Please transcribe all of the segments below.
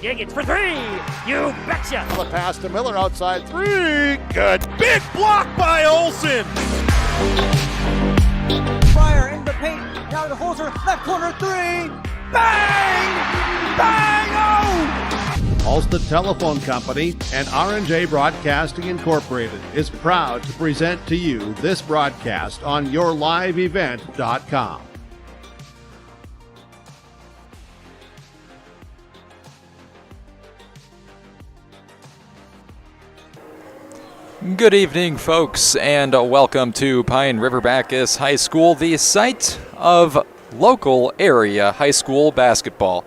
dig it for three. You betcha. The pass to Miller outside three. Good. Big block by Olsen. Fryer in the paint. Now to Holzer. Left corner three. Bang! Bang! Oh! Ulster Telephone Company and R&J Broadcasting Incorporated is proud to present to you this broadcast on yourliveevent.com. Good evening, folks, and welcome to Pine River-Backus High School, the site of local area high school basketball.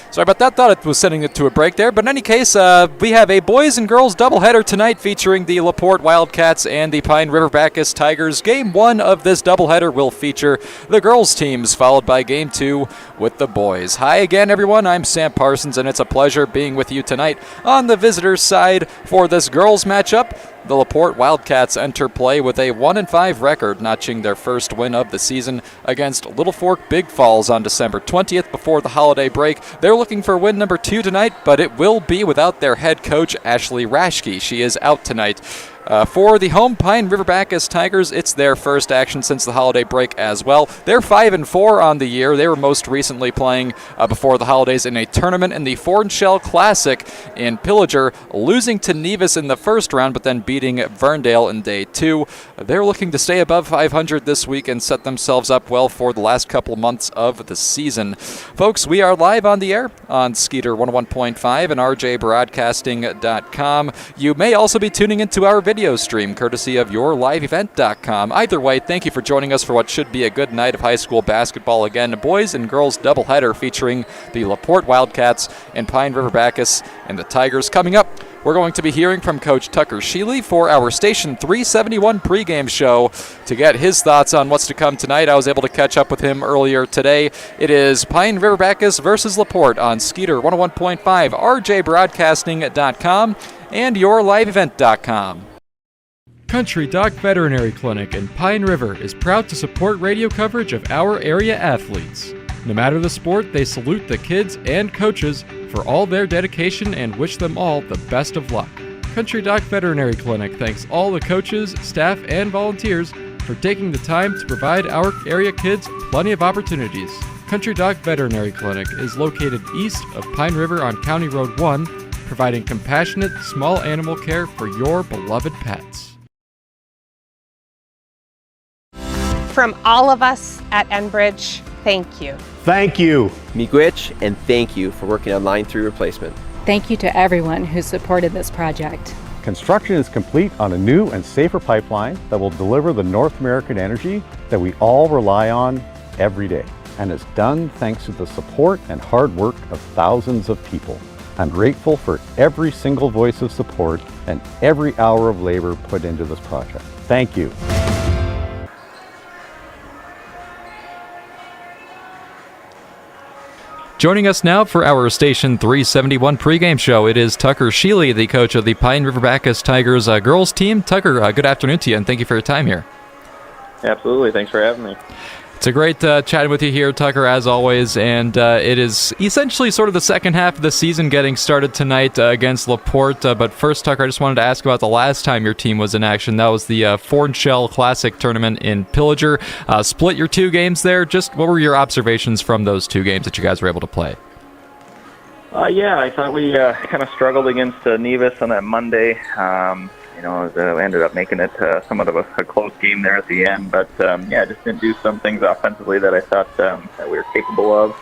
Sorry about that. Thought it was sending it to a break there. But in any case, we have a boys and girls doubleheader tonight featuring the Laporte Wildcats and the Pine River-Backus Tigers. Game 1 of this doubleheader will feature the girls' teams, followed by Game 2 with the boys. Hi again, everyone. I'm Sam Parsons, and it's a pleasure being with you tonight on the visitors' side for this girls' matchup. The Laporte Wildcats enter play with a 1-5 record, notching their first win of the season against Little Fork Big Falls on December 20th before the holiday break. They're looking for win number 2 tonight, but it will be without their head coach, Ashley Raschke. She is out tonight. For the home Pine River-Backus Tigers, it's their first action since the holiday break as well. They're 5-4 on the year. They were most recently playing before the holidays in a tournament in the Fornshell Classic in Pillager, losing to Nevis in the first round, but then beating Verndale in day 2. They're looking to stay above 500 this week and set themselves up well for the last couple months of the season. Folks, we are live on the air on Skeeter 101.5 and rjbroadcasting.com. You may also be tuning into our video stream courtesy of yourliveevent.com. Either way, thank you for joining us for what should be a good night of high school basketball again. A boys and girls doubleheader featuring the Laporte Wildcats and Pine River-Backus and the Tigers. Coming up, we're going to be hearing from Coach Tucker Sheely for our Station 371 pregame show to get his thoughts on what's to come tonight. I was able to catch up with him earlier today. It is Pine River-Backus versus Laporte on Skeeter 101.5, rjbroadcasting.com, and yourliveevent.com. Country Dock Veterinary Clinic in Pine River is proud to support radio coverage of our area athletes. No matter the sport, they salute the kids and coaches for all their dedication and wish them all the best of luck. Country Dock Veterinary Clinic thanks all the coaches, staff, and volunteers for taking the time to provide our area kids plenty of opportunities. Country Dock Veterinary Clinic is located east of Pine River on County Road 1, providing compassionate small animal care for your beloved pets. From all of us at Enbridge, thank you. Thank you. Miigwech, and thank you for working on Line 3 replacement. Thank you to everyone who supported this project. Construction is complete on a new and safer pipeline that will deliver the North American energy that we all rely on every day. And it's done thanks to the support and hard work of thousands of people. I'm grateful for every single voice of support and every hour of labor put into this project. Thank you. Joining us now for our Station 371 pregame show, it is Tucker Sheely, the coach of the Pine River-Backus Tigers girls team. Tucker, good afternoon to you, and thank you for your time here. Absolutely. Thanks for having me. It's a great chatting with you here, Tucker, as always, and it is essentially sort of the second half of the season getting started tonight against Laporte. But first, Tucker, I just wanted to ask about the last time your team was in action. That was the Fornshell Classic tournament in Pillager. Split your 2 games there. Just what were your observations from those 2 games that you guys were able to play? Yeah, I thought we kind of struggled against Nevis on that Monday. We ended up making it somewhat of a close game there at the end, but just didn't do some things offensively that I thought that we were capable of.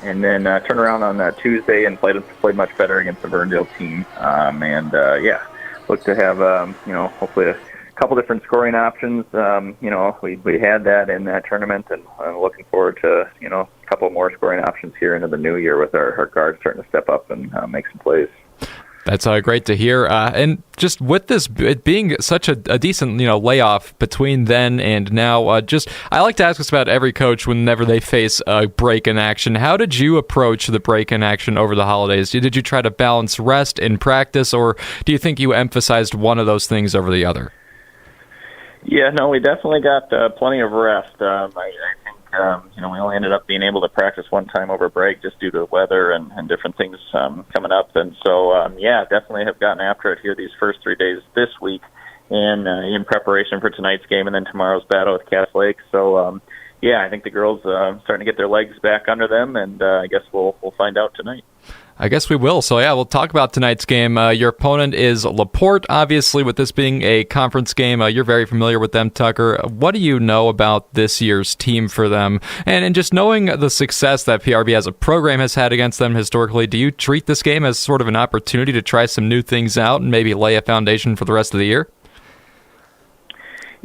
And then turned around on Tuesday and played much better against the Verndale team. Look to have hopefully a couple different scoring options. We had that in that tournament, and I'm looking forward to a couple more scoring options here into the new year with our guards starting to step up and make some plays. That's great to hear. And just with this it being such a decent layoff between then and now, I like to ask this about every coach whenever they face a break in action. How did you approach the break in action over the holidays? Did you try to balance rest and practice, or do you think you emphasized one of those things over the other? Yeah, no, we definitely got plenty of rest. I think we only ended up being able to practice one time over break just due to weather and different things coming up. And so, definitely have gotten after it here these first 3 days this week, and in preparation for tonight's game and then tomorrow's battle with Cass Lake. So, I think the girls starting to get their legs back under them, and I guess we'll find out tonight. I guess we will. So, we'll talk about tonight's game. Your opponent is Laporte, obviously, with this being a conference game. You're very familiar with them, Tucker. What do you know about this year's team for them? And just knowing the success that PRB as a program has had against them historically, do you treat this game as sort of an opportunity to try some new things out and maybe lay a foundation for the rest of the year?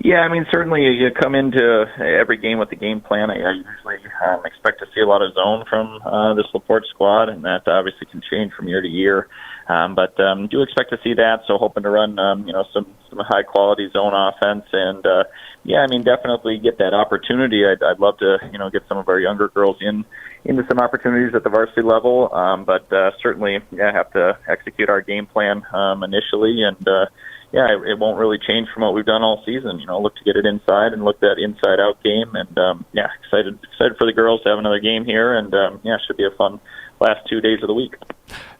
Yeah, certainly you come into every game with the game plan. I usually expect to see a lot of zone from this Laporte squad, and that obviously can change from year to year. But do expect to see that, so hoping to run some high-quality zone offense. And, definitely get that opportunity. I'd love to get some of our younger girls into some opportunities at the varsity level. But certainly have to execute our game plan initially, and it won't really change from what we've done all season. Look to get it inside and look that inside-out game. And, excited for the girls to have another game here. And, should be a fun last 2 days of the week.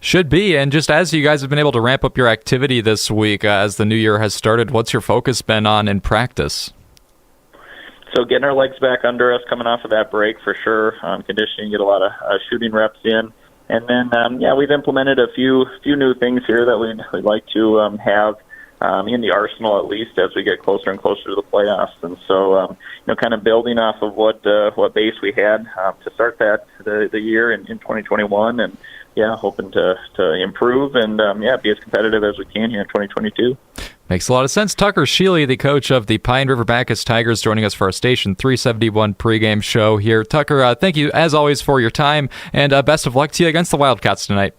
Should be. And just as you guys have been able to ramp up your activity this week as the new year has started, what's your focus been on in practice? So getting our legs back under us, coming off of that break for sure. Conditioning, get a lot of shooting reps in. And then, we've implemented a few new things here that we'd like to have in the arsenal, at least as we get closer and closer to the playoffs. And so, kind of building off of what base we had to start the year in 2021, and hoping to improve and be as competitive as we can here in 2022. Makes a lot of sense. Tucker Sheely, the coach of the Pine River-Backus Tigers, joining us for our Station 371 pregame show here. Tucker, thank you as always for your time, and best of luck to you against the Wildcats tonight.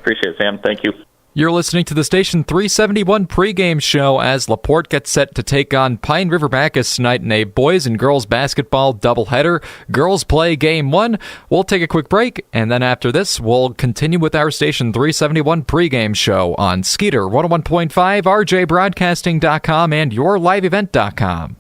Appreciate it, Sam. Thank you. You're listening to the Station 371 pregame show as Laporte gets set to take on Pine River-Backus tonight in a boys and girls basketball doubleheader. Girls play game one. We'll take a quick break, and then after this, we'll continue with our Station 371 pregame show on Skeeter 101.5, rjbroadcasting.com, and yourliveevent.com.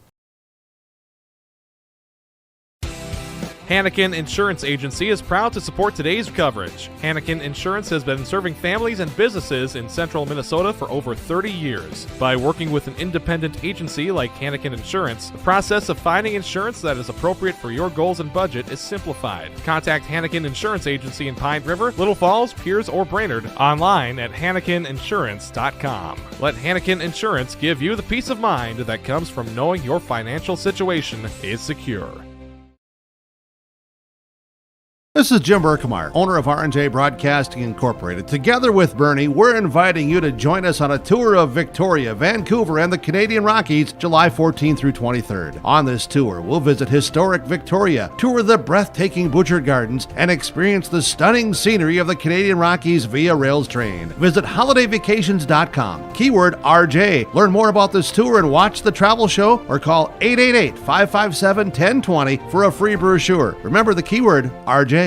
Hannikin Insurance Agency is proud to support today's coverage. Hannikin Insurance has been serving families and businesses in central Minnesota for over 30 years. By working with an independent agency like Hannikin Insurance, the process of finding insurance that is appropriate for your goals and budget is simplified. Contact Hannikin Insurance Agency in Pine River, Little Falls, Piers, or Brainerd online at HannikinInsurance.com. Let Hannikin Insurance give you the peace of mind that comes from knowing your financial situation is secure. This is Jim Berkemeyer, owner of R&J Broadcasting Incorporated. Together with Bernie, we're inviting you to join us on a tour of Victoria, Vancouver, and the Canadian Rockies, July 14th through 23rd. On this tour, we'll visit historic Victoria, tour the breathtaking Butchert Gardens, and experience the stunning scenery of the Canadian Rockies via rails train. Visit holidayvacations.com, keyword RJ. Learn more about this tour and watch the travel show, or call 888-557-1020 for a free brochure. Remember the keyword RJ.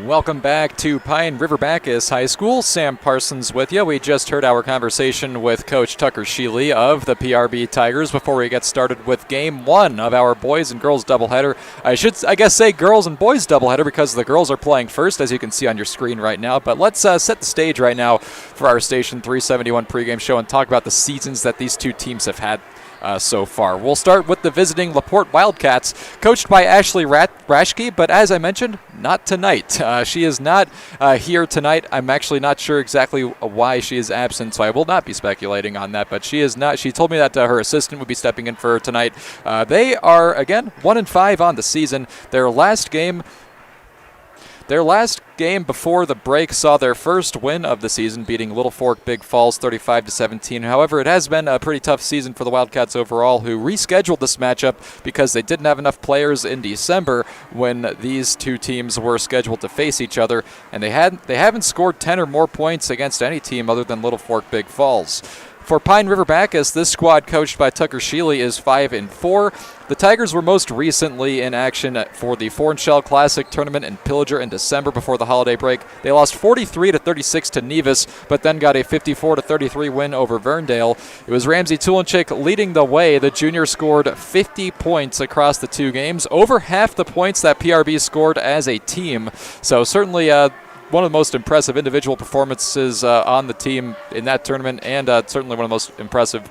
Welcome back to Pine River-Backus High School. Sam Parsons with you. We just heard our conversation with Coach Tucker Sheely of the PRB Tigers before we get started with Game 1 of our boys and girls doubleheader. I guess say girls and boys doubleheader because the girls are playing first, as you can see on your screen right now. But let's set the stage right now for our Station 371 pregame show and talk about the seasons that these two teams have had so far. We'll start with the visiting Laporte Wildcats, coached by Ashley Rashke, but as I mentioned, not tonight. She is not here tonight. I'm actually not sure exactly why she is absent, so I will not be speculating on that, but she is not. She told me that her assistant would be stepping in for her tonight. They are, again, 1-5 on the season. Their last game before the break saw their first win of the season, beating Little Fork Big Falls 35-17. However, it has been a pretty tough season for the Wildcats overall, who rescheduled this matchup because they didn't have enough players in December when these two teams were scheduled to face each other, and they haven't scored 10 or more points against any team other than Little Fork Big Falls. For Pine River-Backus, this squad coached by Tucker Sheely is 5-4. The Tigers were most recently in action for the Four and Shell Classic tournament in Pillager in December before the holiday break. They lost 43-36 to Nevis, but then got a 54-33 win over Verndale. It was Ramsey Tulenchik leading the way. The junior scored 50 points across the two games, over half the points that PRB scored as a team. So certainly one of the most impressive individual performances on the team in that tournament, and certainly one of the most impressive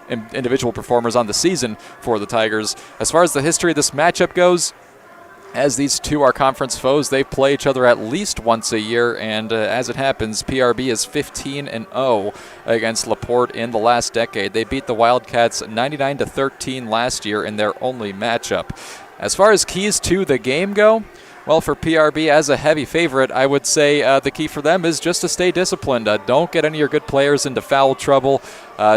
individual performers on the season for the Tigers. As far as the history of this matchup goes, as these two are conference foes, they play each other at least once a year, and as it happens, PRB is 15-0 against Laporte in the last decade. They beat the Wildcats 99-13 last year in their only matchup. As far as keys to the game go, well, for PRB as a heavy favorite, I would say the key for them is just to stay disciplined. Don't get any of your good players into foul trouble.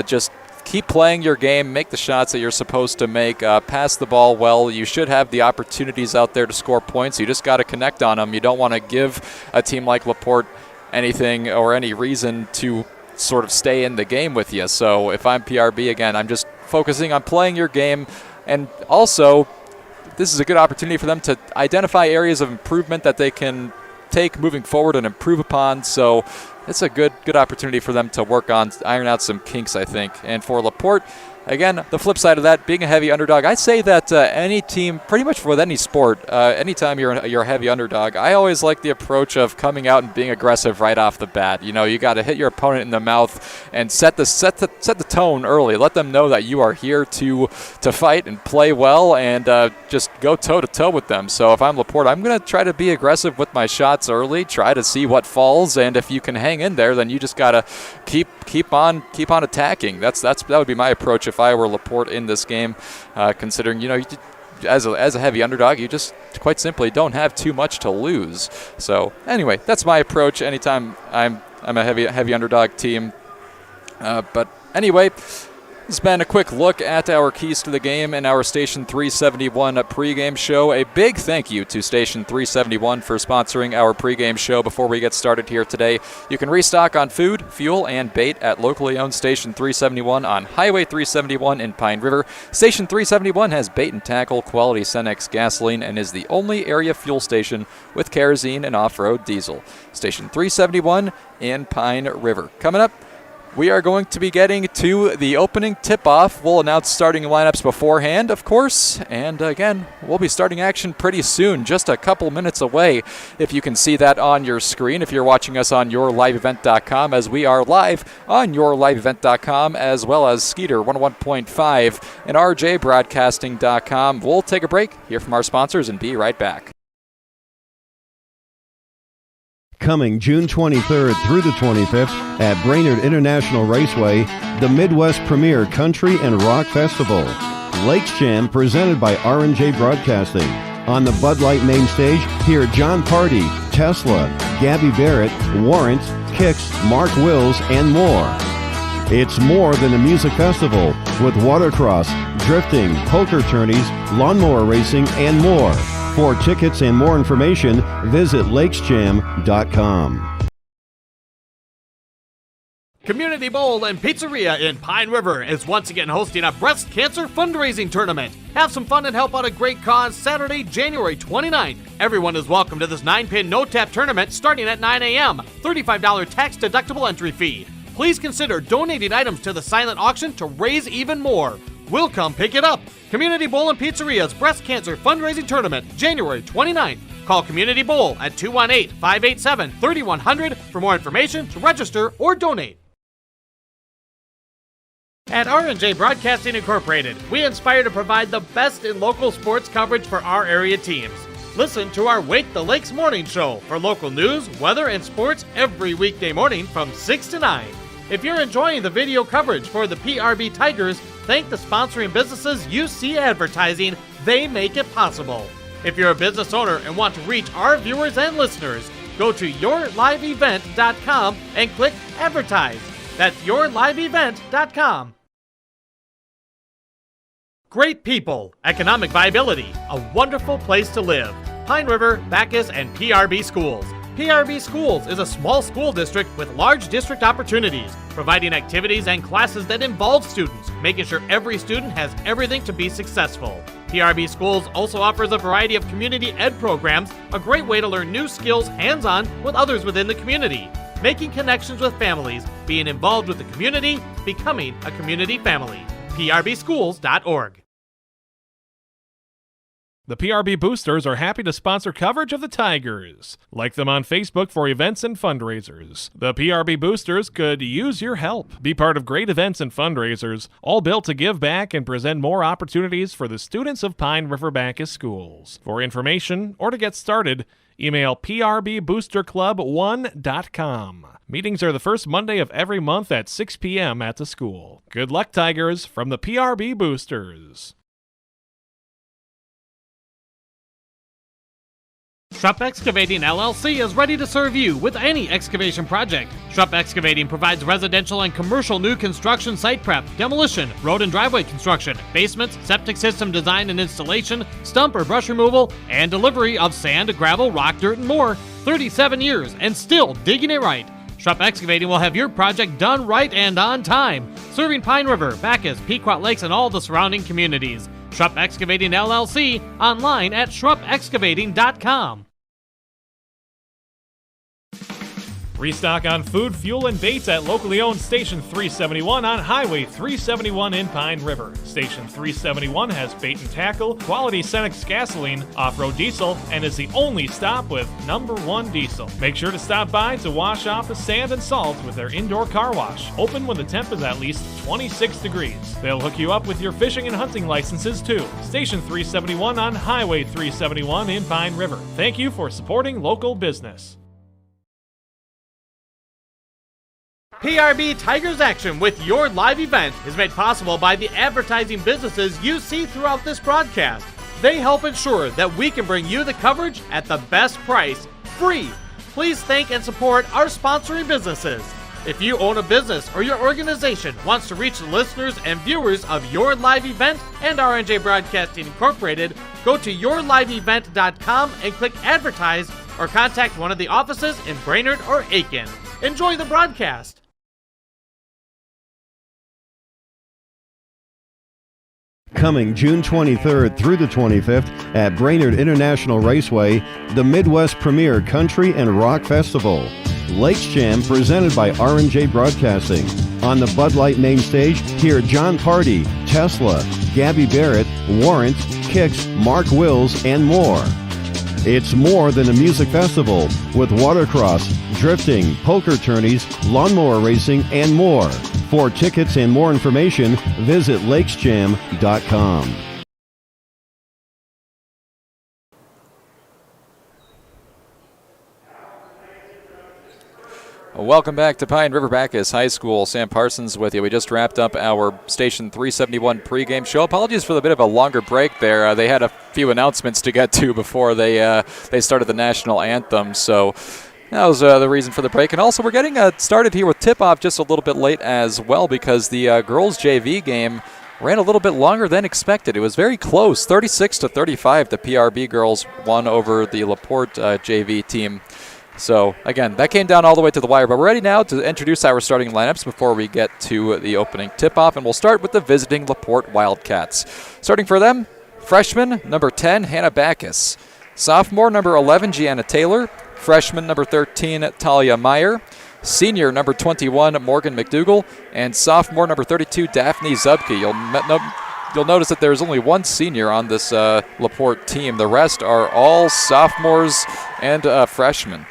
Just keep playing your game, make the shots that you're supposed to make, pass the ball well. You should have the opportunities out there to score points. You just got to connect on them. You don't want to give a team like Laporte anything or any reason to sort of stay in the game with you. So if I'm PRB, again, I'm just focusing on playing your game. And also, this is a good opportunity for them to identify areas of improvement that they can take moving forward and improve upon. So it's a good opportunity for them to work on, iron out some kinks, I think. And for Laporte, again, the flip side of that, being a heavy underdog, I say that any team, pretty much with any sport, anytime you're a heavy underdog, I always like the approach of coming out and being aggressive right off the bat. You know, you got to hit your opponent in the mouth and set the tone early. Let them know that you are here to fight and play well, and just go toe-to-toe with them. So if I'm Laporte, I'm going to try to be aggressive with my shots early, try to see what falls, and if you can hang in there, then you just got to keep on attacking. That would be my approach if I were Laporte in this game, considering, you know, as a heavy underdog, you just quite simply don't have too much to lose. So anyway, that's my approach anytime I'm a heavy underdog team. But anyway, this has been a quick look at our keys to the game and our Station 371 pregame show. A big thank you to Station 371 for sponsoring our pregame show. Before we get started here today, you can restock on food, fuel, and bait at locally owned Station 371 on Highway 371 in Pine River. Station 371 has bait and tackle, quality Cenex gasoline, and is the only area fuel station with kerosene and off-road diesel. Station 371 in Pine River. Coming up, we are going to be getting to the opening tip-off. We'll announce starting lineups beforehand, of course. And again, we'll be starting action pretty soon, just a couple minutes away. If you can see that on your screen, if you're watching us on yourliveevent.com, as we are live on yourliveevent.com, as well as Skeeter 101.5 and rjbroadcasting.com. We'll take a break, hear from our sponsors, and be right back. Coming June 23rd through the 25th at Brainerd International Raceway, the Midwest Premier Country and Rock Festival. Lakes Jam presented by R&J Broadcasting. On the Bud Light main stage, hear John Party, Tesla, Gabby Barrett, Warrant, Kicks, Mark Wills, and more. It's more than a music festival with watercross, drifting, poker tourneys, lawnmower racing, and more. For tickets and more information, visit lakesjam.com. Community Bowl and Pizzeria in Pine River is once again hosting a breast cancer fundraising tournament. Have some fun and help out a great cause Saturday, January 29th. Everyone is welcome to this 9-pin no-tap tournament starting at 9 a.m. $35 tax-deductible entry fee. Please consider donating items to the silent auction to raise even more. We'll come pick it up. Community Bowl and Pizzeria's Breast Cancer Fundraising Tournament, January 29th. Call Community Bowl at 218-587-3100 for more information, to register, or donate. At R&J Broadcasting Incorporated, we aspire to provide the best in local sports coverage for our area teams. Listen to our Wake the Lakes morning show for local news, weather, and sports every weekday morning from 6 to 9. If you're enjoying the video coverage for the PRB Tigers, thank the sponsoring businesses you see advertising. They make it possible. If you're a business owner and want to reach our viewers and listeners, go to yourliveevent.com and click Advertise. That's yourliveevent.com. Great people, economic viability, a wonderful place to live. Pine River, Backus, and PRB schools. PRB Schools is a small school district with large district opportunities, providing activities and classes that involve students, making sure every student has everything to be successful. PRB Schools also offers a variety of community ed programs, a great way to learn new skills hands-on with others within the community, making connections with families, being involved with the community, becoming a community family. PRBschools.org. The PRB Boosters are happy to sponsor coverage of the Tigers. Like them on Facebook for events and fundraisers. The PRB Boosters could use your help. Be part of great events and fundraisers, all built to give back and present more opportunities for the students of Pine River-Backus schools. For information or to get started, email prboosterclub1.com. Meetings are the first Monday of every month at 6 p.m. at the school. Good luck, Tigers, from the PRB Boosters. Schrupp Excavating LLC is ready to serve you with any excavation project. Schrupp Excavating provides residential and commercial new construction site prep, demolition, road and driveway construction, basements, septic system design and installation, stump or brush removal, and delivery of sand, gravel, rock, dirt, and more. 37 years and still digging it right. Schrupp Excavating will have your project done right and on time, serving Pine River, Backus, Pequot Lakes, and all the surrounding communities. Schrupp Excavating LLC, online at schruppexcavating.com. Restock on food, fuel, and baits at locally owned Station 371 on Highway 371 in Pine River. Station 371 has bait and tackle, quality Cenex gasoline, off-road diesel, and is the only stop with #1 diesel. Make sure to stop by to wash off the sand and salt with their indoor car wash, open when the temp is at least 26 degrees. They'll hook you up with your fishing and hunting licenses too. Station 371 on Highway 371 in Pine River. Thank you for supporting local business. PRB Tigers Action with your live event is made possible by the advertising businesses you see throughout this broadcast. They help ensure that we can bring you the coverage at the best price, free. Please thank and support our sponsoring businesses. If you own a business or your organization wants to reach the listeners and viewers of your live event and R&J Broadcasting Incorporated, go to yourliveevent.com and click Advertise or contact one of the offices in Brainerd or Aiken. Enjoy the broadcast. Coming June 23rd through the 25th at Brainerd International Raceway, the Midwest Premier Country and Rock Festival. Lakes Jam presented by R&J Broadcasting. On the Bud Light main stage, hear John Party, Tesla, Gabby Barrett, Warrant, Kicks, Mark Wills, and more. It's more than a music festival with watercross, drifting, poker tourneys, lawnmower racing, and more. For tickets and more information, visit lakesjam.com. Welcome back to Pine River-Backus High School. Sam Parsons with you. We just wrapped up our Station 371 pregame show. Apologies for the bit of a longer break there. They had a few announcements to get to before they started the national anthem, so that was the reason for the break. And also, we're getting started here with tip-off just a little bit late as well because the girls' JV game ran a little bit longer than expected. It was very close, 36-35. The PRB girls won over the Laporte JV team. So, again, that came down all the way to the wire. But we're ready now to introduce our starting lineups before we get to the opening tip-off. And we'll start with the visiting Laporte Wildcats. Starting for them, freshman, number 10, Hannah Backus. Sophomore, number 11, Gianna Taylor. Freshman, number 13, Talia Meyer. Senior, number 21, Morgan McDougall. And sophomore, number 32, Daphne Zubke. You'll notice that there's only one senior on this Laporte team. The rest are all sophomores and freshmen.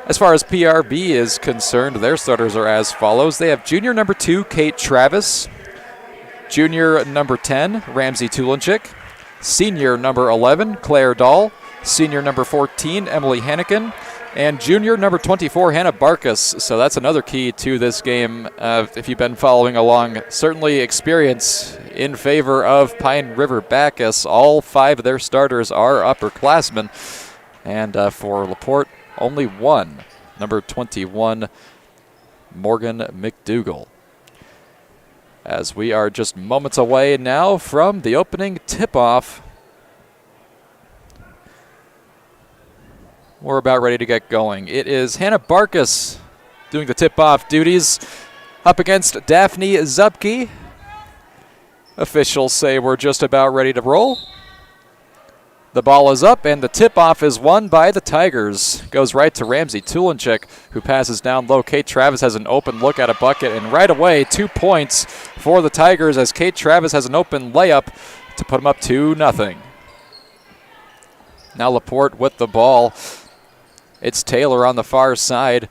As far as PRB is concerned, their starters are as follows. They have junior number 2, Kate Travis. Junior number 10, Ramsey Tulinchik. Senior number 11, Claire Dahl. Senior number 14, Emily Hannikin. And junior number 24, Hannah Barkas. So that's another key to this game. If you've been following along, certainly experience in favor of Pine River-Backus. All 5 of their starters are upperclassmen. And for Laporte, only one, number 21, Morgan McDougall. As we are just moments away now from the opening tip-off. we're about ready to get going. It is Hannah Barkus doing the tip-off duties up against Daphne Zupke. Officials say we're just about ready to roll. The ball is up, and the tip-off is won by the Tigers. Goes right to Ramsey Tulenchik, who passes down low. Kate Travis has an open look at a bucket, and right away, 2 points for the Tigers as Kate Travis has an open layup to put them up 2-0. Now Laporte with the ball. It's Taylor on the far side.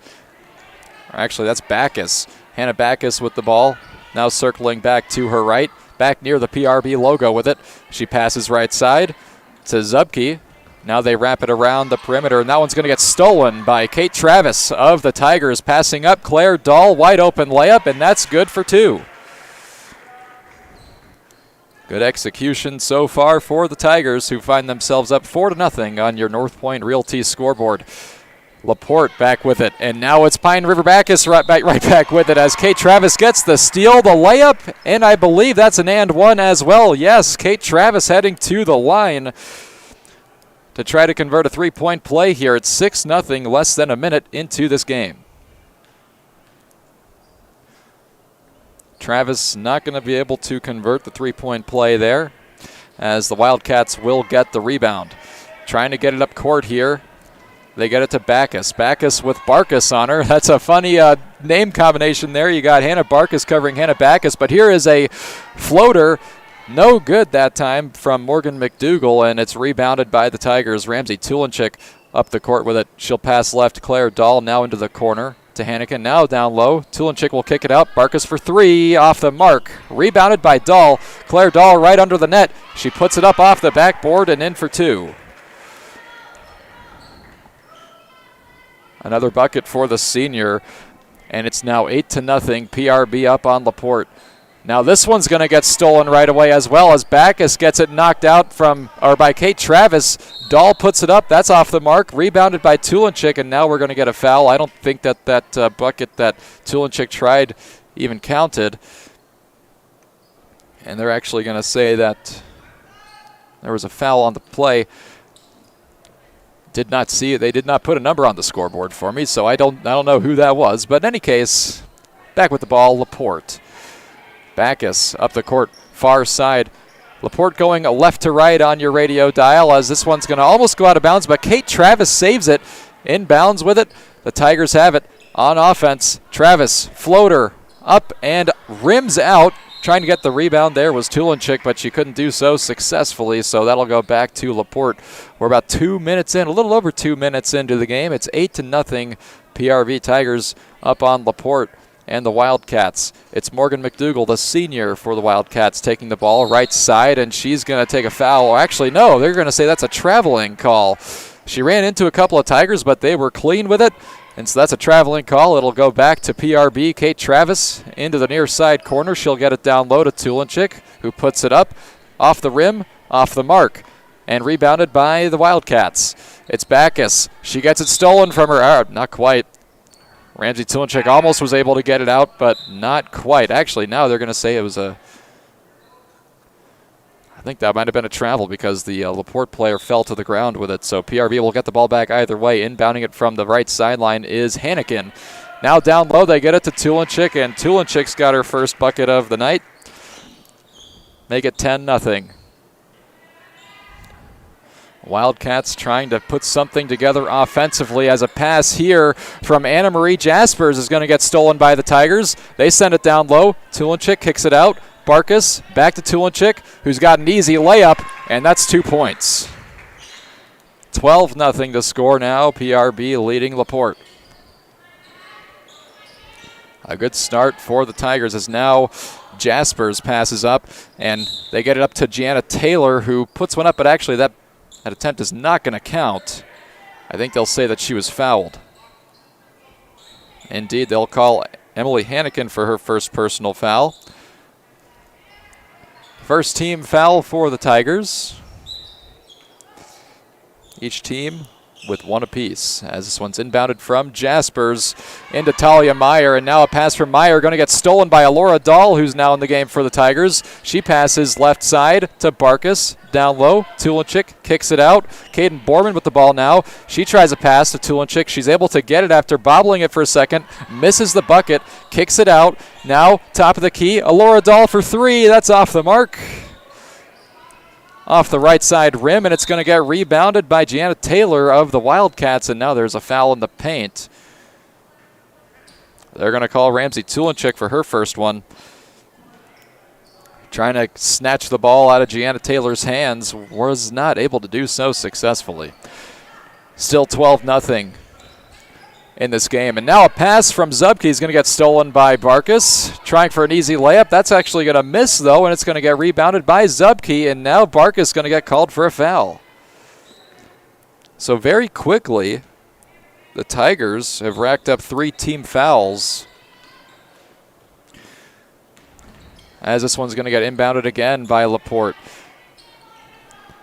Actually, that's Backus. Hannah Backus with the ball. Now circling back to her right. Back near the PRB logo with it. She passes right side to Zupke. Now they wrap it around the perimeter, and that one's going to get stolen by Kate Travis of the Tigers. Passing up, Claire Dahl, wide open layup, and that's good for 2. Good execution so far for the Tigers, who find themselves up 4-0 on your North Point Realty scoreboard. Laporte back with it, and now it's Pine River-Backus right back with it as Kate Travis gets the steal, the layup, and I believe that's an and one as well. Yes, Kate Travis heading to the line to try to convert a 3-point play here. It's 6-0, less than a minute into this game. Travis not going to be able to convert the 3-point play there as the Wildcats will get the rebound. Trying to get it up court here. They get it to Backus. Backus with Barkus on her. That's a funny name combination there. You got Hannah Barkus covering Hannah Backus, but here is a floater. No good that time from Morgan McDougall, and it's rebounded by the Tigers. Ramsey Tulenchik up the court with it. She'll pass left. Claire Dahl now into the corner to Hannigan. Now down low. Tulenchik will kick it out. Barkus for 3 off the mark. Rebounded by Dahl. Claire Dahl right under the net. She puts it up off the backboard and in for 2. Another bucket for the senior, and it's now 8-0. PRB up on Laporte. Now this one's going to get stolen right away as well as Backus gets it knocked out by Kate Travis. Dahl puts it up. That's off the mark. Rebounded by Tulenchik, and now we're going to get a foul. I don't think that bucket that Tulenchik tried even counted. And they're actually going to say that there was a foul on the play. Did not see it. They did not put a number on the scoreboard for me, so I don't know who that was. But in any case, back with the ball, Laporte. Backus up the court, far side. Laporte going left to right on your radio dial as this one's going to almost go out of bounds, but Kate Travis saves it. Inbounds with it. The Tigers have it on offense. Travis, floater, up and rims out. Trying to get the rebound there was Tulenchik, but she couldn't do so successfully, so that'll go back to Laporte. We're about 2 minutes in, a little over 2 minutes into the game. It's 8-0. PRV Tigers up on Laporte and the Wildcats. It's Morgan McDougall, the senior for the Wildcats, taking the ball right side, and she's going to take a foul. Or actually, no, they're going to say that's a traveling call. She ran into a couple of Tigers, but they were clean with it. And so that's a traveling call. It'll go back to PRB. Kate Travis into the near side corner. She'll get it down low to Tulenchik, who puts it up off the rim, off the mark, and rebounded by the Wildcats. It's Backus. She gets it stolen from her. Not quite. Ramsey Tulenchik almost was able to get it out, but not quite. Actually, now they're going to say it was I think that might have been a travel because the Laporte player fell to the ground with it. So PRB will get the ball back either way. Inbounding it from the right sideline is Hannigan. Now down low, they get it to Tulenchik, and Tulenchik's got her first bucket of the night. Make it 10-0. Wildcats trying to put something together offensively as a pass here from Anna Marie Jaspers is going to get stolen by the Tigers. They send it down low. Tulenchik kicks it out. Barkus back to Tulenchik, who's got an easy layup, and that's 2 points. 12-0 to score now. PRB leading Laporte. A good start for the Tigers as now Jaspers passes up, and they get it up to Gianna Taylor, who puts one up, but actually that attempt is not going to count. I think they'll say that she was fouled. Indeed, they'll call Emily Hannigan for her first personal foul. First team foul for the Tigers. Each team with one apiece. As this one's inbounded from Jaspers into Talia Meyer, and now a pass from Meyer going to get stolen by Alora Dahl, who's now in the game for the Tigers. She passes left side to Barkus, down low. Tulinchik kicks it out. Caden Borman with the ball now. She tries a pass to Tulinchik. She's able to get it after bobbling it for a second, misses the bucket, kicks it out. Now top of the key, Alora Dahl for three. That's off the mark. Off the right side rim, and it's going to get rebounded by Gianna Taylor of the Wildcats, and now there's a foul in the paint. They're going to call Ramsey Tulinchik for her first one. Trying to snatch the ball out of Gianna Taylor's hands, was not able to do so successfully. Still 12-0 in this game. And now a pass from Zubke is going to get stolen by Barkus. Trying for an easy layup. That's actually going to miss, though, and it's going to get rebounded by Zubke, and now Barkus is going to get called for a foul. So very quickly, the Tigers have racked up 3 team fouls. As this one's going to get inbounded again by Laporte.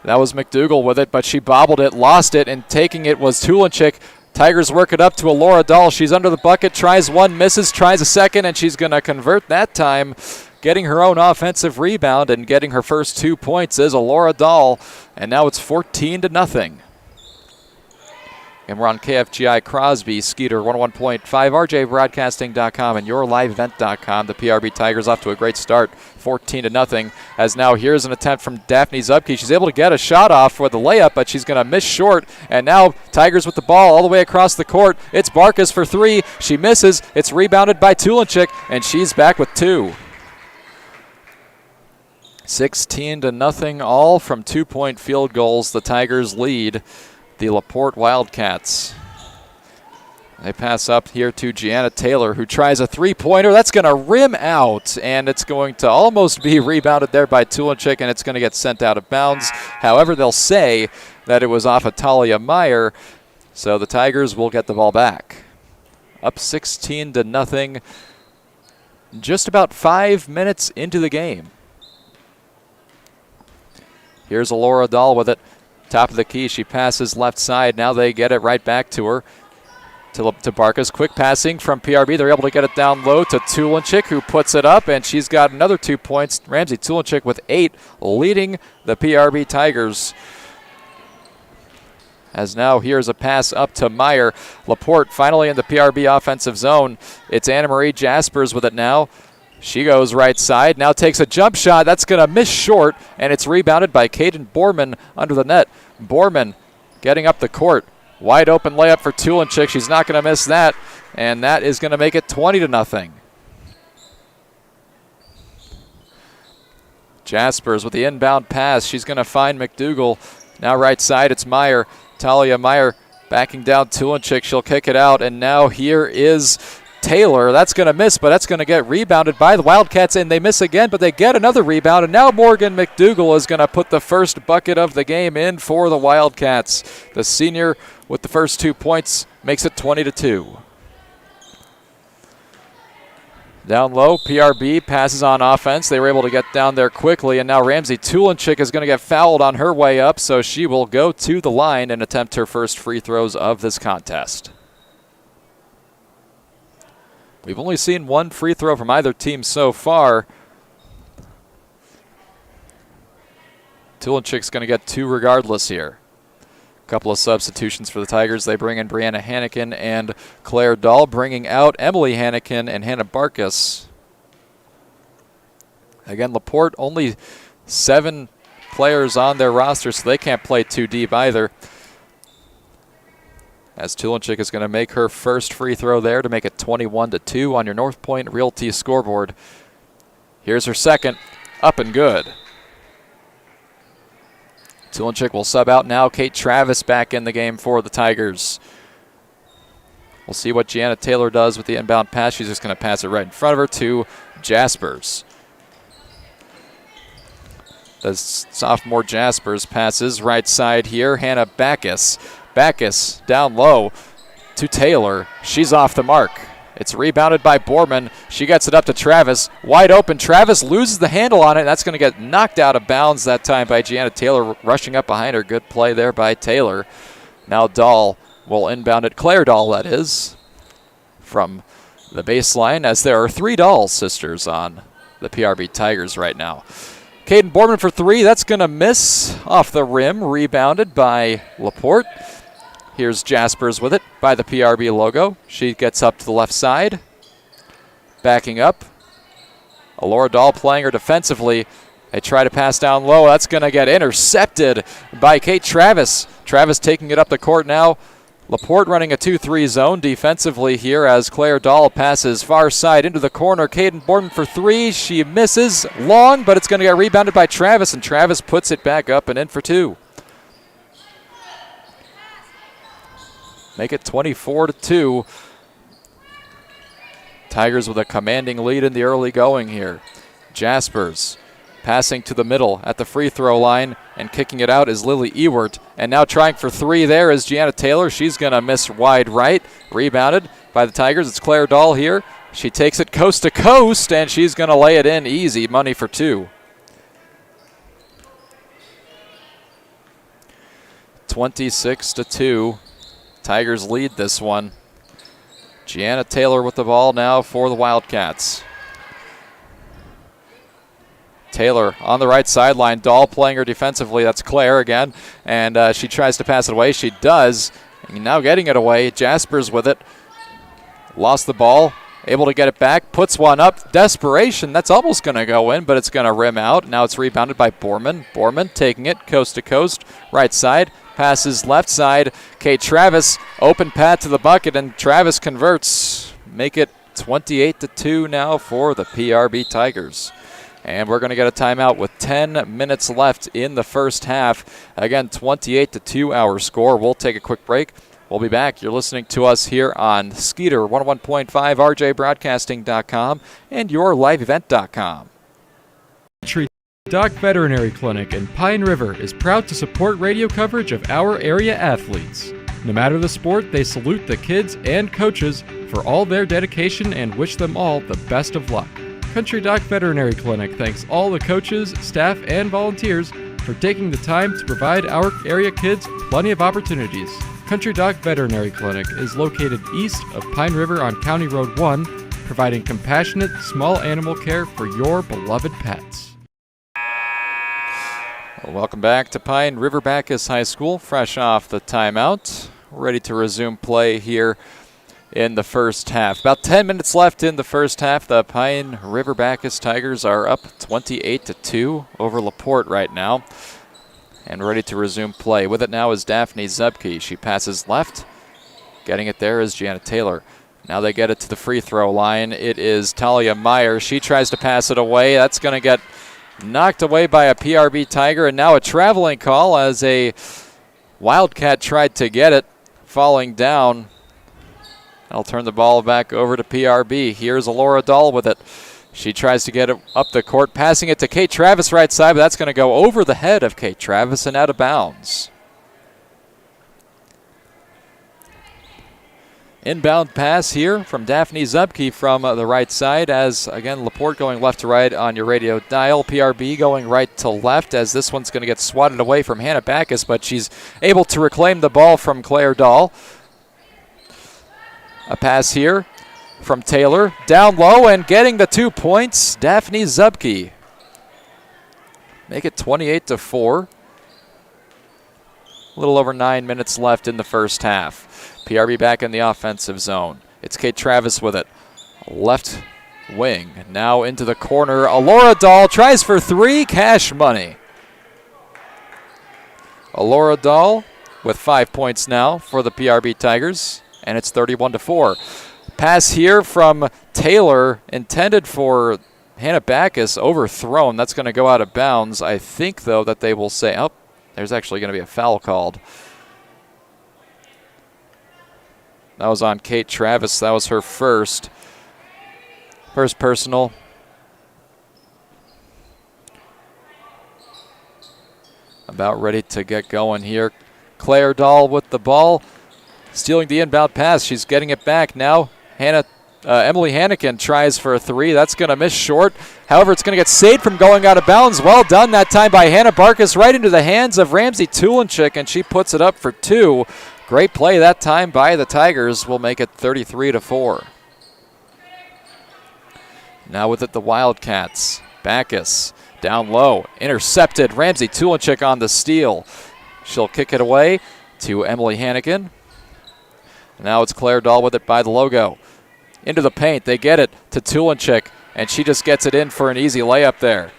That was McDougal with it, but she bobbled it, lost it, and taking it was Tulinchik. Tigers work it up to Alora Dahl. She's under the bucket, tries one, misses, tries a second, and she's going to convert that time. Getting her own offensive rebound and getting her first 2 points is Alora Dahl, and now it's 14-0. And we're on KFGI Crosby, Skeeter 101.5, RJBroadcasting.com, and YourLiveEvent.com. The PRB Tigers off to a great start, 14-0. As now here's an attempt from Daphne Zubke. She's able to get a shot off for the layup, but she's going to miss short. And now Tigers with the ball all the way across the court. It's Barkus for three. She misses. It's rebounded by Tulinchik, and she's back with 2. 16-0, all from 2-point field goals. The Tigers lead the Laporte Wildcats. They pass up here to Gianna Taylor, who tries a three-pointer. That's going to rim out, and it's going to almost be rebounded there by Tulinchik, and it's going to get sent out of bounds. However, they'll say that it was off of Talia Meyer, so the Tigers will get the ball back. Up 16-0, just about 5 minutes into the game. Here's Alora Dahl with it. Top of the key, she passes left side. Now they get it right back to her. To Barkus. Quick passing from PRB. They're able to get it down low to Tulinchik, who puts it up, and she's got another 2 points. Ramsey Tulinchik with 8, leading the PRB Tigers. As now here's a pass up to Meyer. Laporte finally in the PRB offensive zone. It's Anna Marie Jaspers with it now. She goes right side, now takes a jump shot. That's going to miss short, and it's rebounded by Caden Borman under the net. Borman getting up the court. Wide open layup for Tulinchik. She's not going to miss that, and that is going to make it 20-0. Jaspers with the inbound pass. She's going to find McDougal. Now right side, it's Meyer. Talia Meyer backing down Tulinchik. She'll kick it out, and now here is Taylor. That's going to miss, but that's going to get rebounded by the Wildcats, and they miss again, but they get another rebound, and now Morgan McDougal is going to put the first bucket of the game in for the Wildcats. The senior with the first 2 points makes it 20-2. Down low, PRB passes on offense. They were able to get down there quickly, and now Ramsey Tulinchik is going to get fouled on her way up, so she will go to the line and attempt her first free throws of this contest. We've only seen one free throw from either team so far. Tulinchik's going to get 2 regardless here. A couple of substitutions for the Tigers. They bring in Brianna Hannikin and Claire Dahl, bringing out Emily Hannikin and Hannah Barkus. Again, Laporte only 7 players on their roster, so they can't play too deep either. As Tulinchik is going to make her first free throw there to make it 21-2 on your North Point Realty scoreboard. Here's her second, up and good. Tulinchik will sub out now. Kate Travis back in the game for the Tigers. We'll see what Gianna Taylor does with the inbound pass. She's just going to pass it right in front of her to Jaspers. The sophomore Jaspers passes right side here. Hannah Backus. Backus down low to Taylor. She's off the mark. It's rebounded by Borman. She gets it up to Travis. Wide open. Travis loses the handle on it. That's going to get knocked out of bounds that time by Gianna Taylor rushing up behind her. Good play there by Taylor. Now Dahl will inbound it. Claire Dahl, that is, from the baseline, as there are 3 Dahl sisters on the PRB Tigers right now. Caden Borman for 3. That's going to miss off the rim. Rebounded by Laporte. Here's Jaspers with it by the PRB logo. She gets up to the left side. Backing up. Alora Dahl playing her defensively. They try to pass down low. That's going to get intercepted by Kate Travis. Travis taking it up the court now. Laporte running a 2-3 zone defensively here as Claire Dahl passes far side into the corner. Caden Borman for 3. She misses long, but it's going to get rebounded by Travis, and Travis puts it back up and in for 2. Make it 24-2. Tigers with a commanding lead in the early going here. Jaspers passing to the middle at the free throw line, and kicking it out is Lily Ewert. And now trying for 3 there is Gianna Taylor. She's going to miss wide right. Rebounded by the Tigers. It's Claire Dahl here. She takes it coast to coast, and she's going to lay it in easy. Money for 2. 26-2. Tigers lead this one. Gianna Taylor with the ball now for the Wildcats. Taylor on the right sideline. Dahl playing her defensively. That's Claire again. And she tries to pass it away. She does. And now getting it away. Jaspers with it. Lost the ball. Able to get it back. Puts one up. Desperation. That's almost going to go in, but it's going to rim out. Now it's rebounded by Borman. Borman taking it coast to coast. Right side. Passes left side. Kate Travis. Open pat to the bucket, and Travis converts. Make it 28-2 now for the PRB Tigers. And we're going to get a timeout with 10 minutes left in the first half. Again, 28-2 our score. We'll take a quick break. We'll be back. You're listening to us here on Skeeter 101.5, rjbroadcasting.com, and yourliveevent.com. Doc Veterinary Clinic in Pine River is proud to support radio coverage of our area athletes. No matter the sport, they salute the kids and coaches for all their dedication and wish them all the best of luck. Country Doc Veterinary Clinic thanks all the coaches, staff, and volunteers for taking the time to provide our area kids plenty of opportunities. Country Doc Veterinary Clinic is located east of Pine River on County Road 1, providing compassionate small animal care for your beloved pets. Well, welcome back to Pine River-Backus High School, fresh off the timeout. Ready to resume play here in the first half. About 10 minutes left in the first half. The Pine River-Backus Tigers are up 28-2 over Laporte right now, and ready to resume play. With it now is Daphne Zubke. She passes left. Getting it there is Gianna Taylor. Now they get it to the free throw line. It is Talia Meyer. She tries to pass it away. That's going to get knocked away by a PRB Tiger, and now a traveling call as a Wildcat tried to get it, falling down. I'll turn the ball back over to PRB. Here's Alora Dahl with it. She tries to get it up the court, passing it to Kate Travis right side, but that's going to go over the head of Kate Travis and out of bounds. Inbound pass here from Daphne Zubke from the right side, as, again, Laporte going left to right on your radio dial. PRB going right to left, as this one's going to get swatted away from Hannah Backus, but she's able to reclaim the ball from Claire Dahl. A pass here from Taylor. Down low and getting the 2 points, Daphne Zubke. Make it 28-4. A little over 9 minutes left in the first half. PRB back in the offensive zone. It's Kate Travis with it. Left wing. Now into the corner. Alora Dahl tries for 3. Cash money. Alora Dahl with 5 points now for the PRB Tigers. And it's 31-4. Pass here from Taylor, intended for Hannah Backus, overthrown. That's going to go out of bounds. I think, though, that they will say, oh, there's actually going to be a foul called. That was on Kate Travis. That was her first personal. About ready to get going here. Claire Dahl with the ball. Stealing the inbound pass. She's getting it back now. Hannah Emily Hannikin tries for a three. That's going to miss short. However, it's going to get saved from going out of bounds. Well done that time by Hannah Barkus, right into the hands of Ramsey Tulenchik, and she puts it up for two. Great play that time by the Tigers. Will make it 33-4. Now with it, the Wildcats. Backus down low, intercepted. Ramsey Tulenchik on the steal. She'll kick it away to Emily Hannikin. Now it's Claire Dahl with it by the logo. Into the paint, they get it to Tulenchik, and she just gets it in for an easy layup there.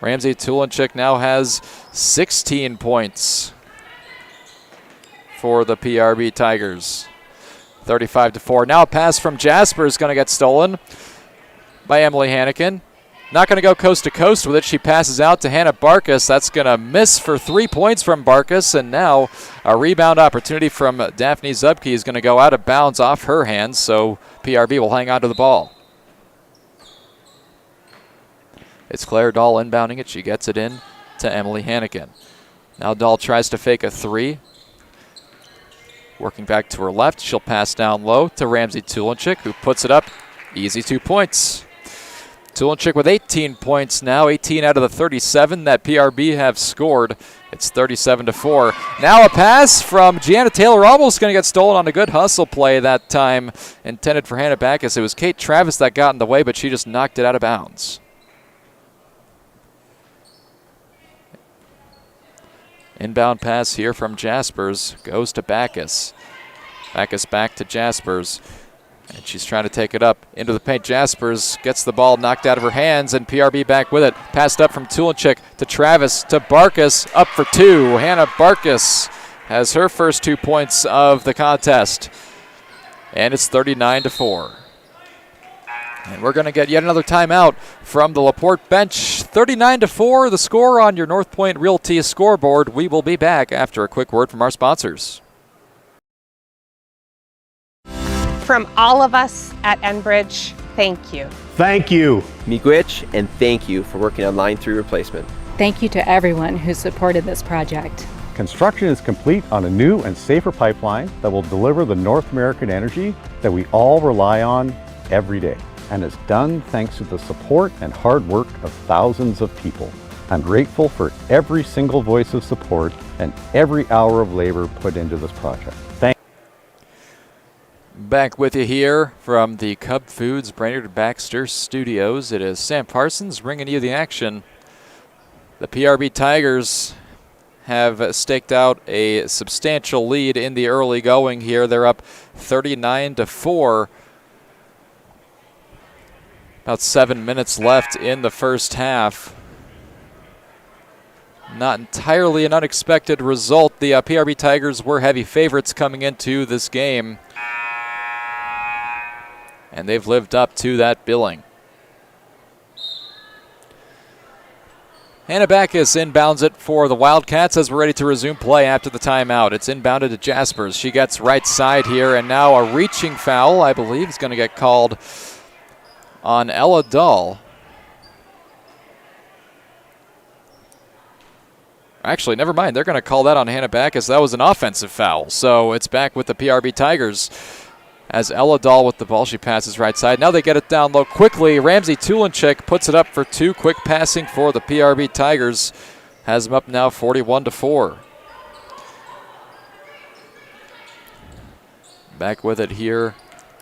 Ramsey Tulenchik now has 16 points for the PRB Tigers. 35-4. Now a pass from Jasper is going to get stolen by Emily Hannikin. Not going to go coast to coast with it. She passes out to Hannah Barkus. That's going to miss for 3 points from Barkus. And now a rebound opportunity from Daphne Zubke is going to go out of bounds off her hands. So PRB will hang on to the ball. It's Claire Dahl inbounding it. She gets it in to Emily Hannikin. Now Dahl tries to fake a three. Working back to her left. She'll pass down low to Ramsey Tulenchik, who puts it up. Easy 2 points. Tulenchik with 18 points now, 18 out of the 37 that PRB have scored. It's 37-4. Now a pass from Gianna Taylor, almost going to get stolen on a good hustle play that time, intended for Hannah Backus. It was Kate Travis that got in the way, but she just knocked it out of bounds. Inbound pass here from Jaspers goes to Backus. Backus back to Jaspers. And she's trying to take it up into the paint. Jaspers gets the ball knocked out of her hands, and PRB back with it. Passed up from Tulenchik to Travis to Barkus, up for two. Hannah Barkus has her first 2 points of the contest. And it's 39-4. And we're going to get yet another timeout from the Laporte bench. 39-4, the score on your North Point Realty scoreboard. We will be back after a quick word from our sponsors. From all of us at Enbridge, thank you. Thank you. Miigwech, and thank you for working on Line 3 replacement. Thank you to everyone who supported this project. Construction is complete on a new and safer pipeline that will deliver the North American energy that we all rely on every day, and is done thanks to the support and hard work of thousands of people. I'm grateful for every single voice of support and every hour of labor put into this project. Back with you here from the Cub Foods Brainerd Baxter Studios. It is Sam Parsons bringing you the action. The PRB Tigers have staked out a substantial lead in the early going here. They're up 39-4. About 7 minutes left in the first half. Not entirely an unexpected result. The PRB Tigers were heavy favorites coming into this game, and they've lived up to that billing. Hannah Backus inbounds it for the Wildcats as we're ready to resume play after the timeout. It's inbounded to Jaspers. She gets right side here, and now a reaching foul, I believe, is going to get called on Ella Dahl. Actually, never mind. They're going to call that on Hannah Backus. That was an offensive foul. So it's back with the PRB Tigers as Ella Dahl with the ball. She passes right side. Now they get it down low quickly. Ramsey Tulenchik puts it up for two. Quick passing for the PRB Tigers has them up now 41-4. Back with it here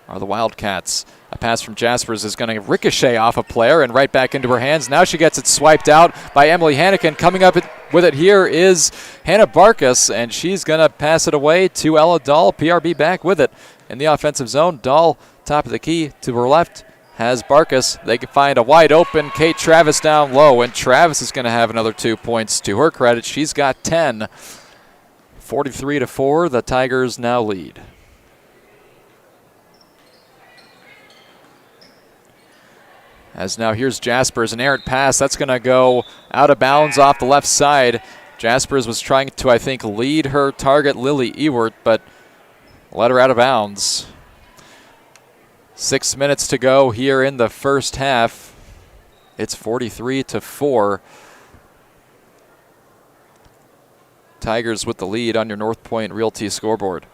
are the Wildcats. A pass from Jaspers is going to ricochet off a player and right back into her hands. Now she gets it swiped out by Emily Hannikin. Coming up with it here is Hannah Barkus, and she's going to pass it away to Ella Dahl. PRB back with it in the offensive zone. Dahl, top of the key to her left, has Barkus. They can find a wide open Kate Travis down low, and Travis is going to have another 2 points to her credit. She's got 10. 43-4, the Tigers now lead. As now here's Jaspers, an errant pass. That's going to go out of bounds off the left side. Jaspers was trying to, I think, lead her target, Lily Ewert, but let her out of bounds. 6 minutes to go here in the first half. It's 43-4. Tigers with the lead on your North Point Realty scoreboard.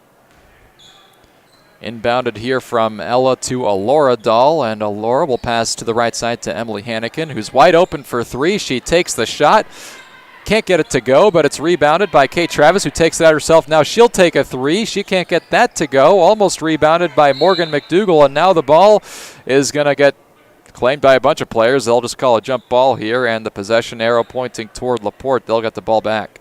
Inbounded here from Ella to Alora Dahl, and Alora will pass to the right side to Emily Hannikin, who's wide open for three. She takes the shot. Can't get it to go, but it's rebounded by Kate Travis, who takes it out herself. Now she'll take a three. She can't get that to go. Almost rebounded by Morgan McDougall, and now the ball is going to get claimed by a bunch of players. They'll just call a jump ball here, and the possession arrow pointing toward Laporte. They'll get the ball back.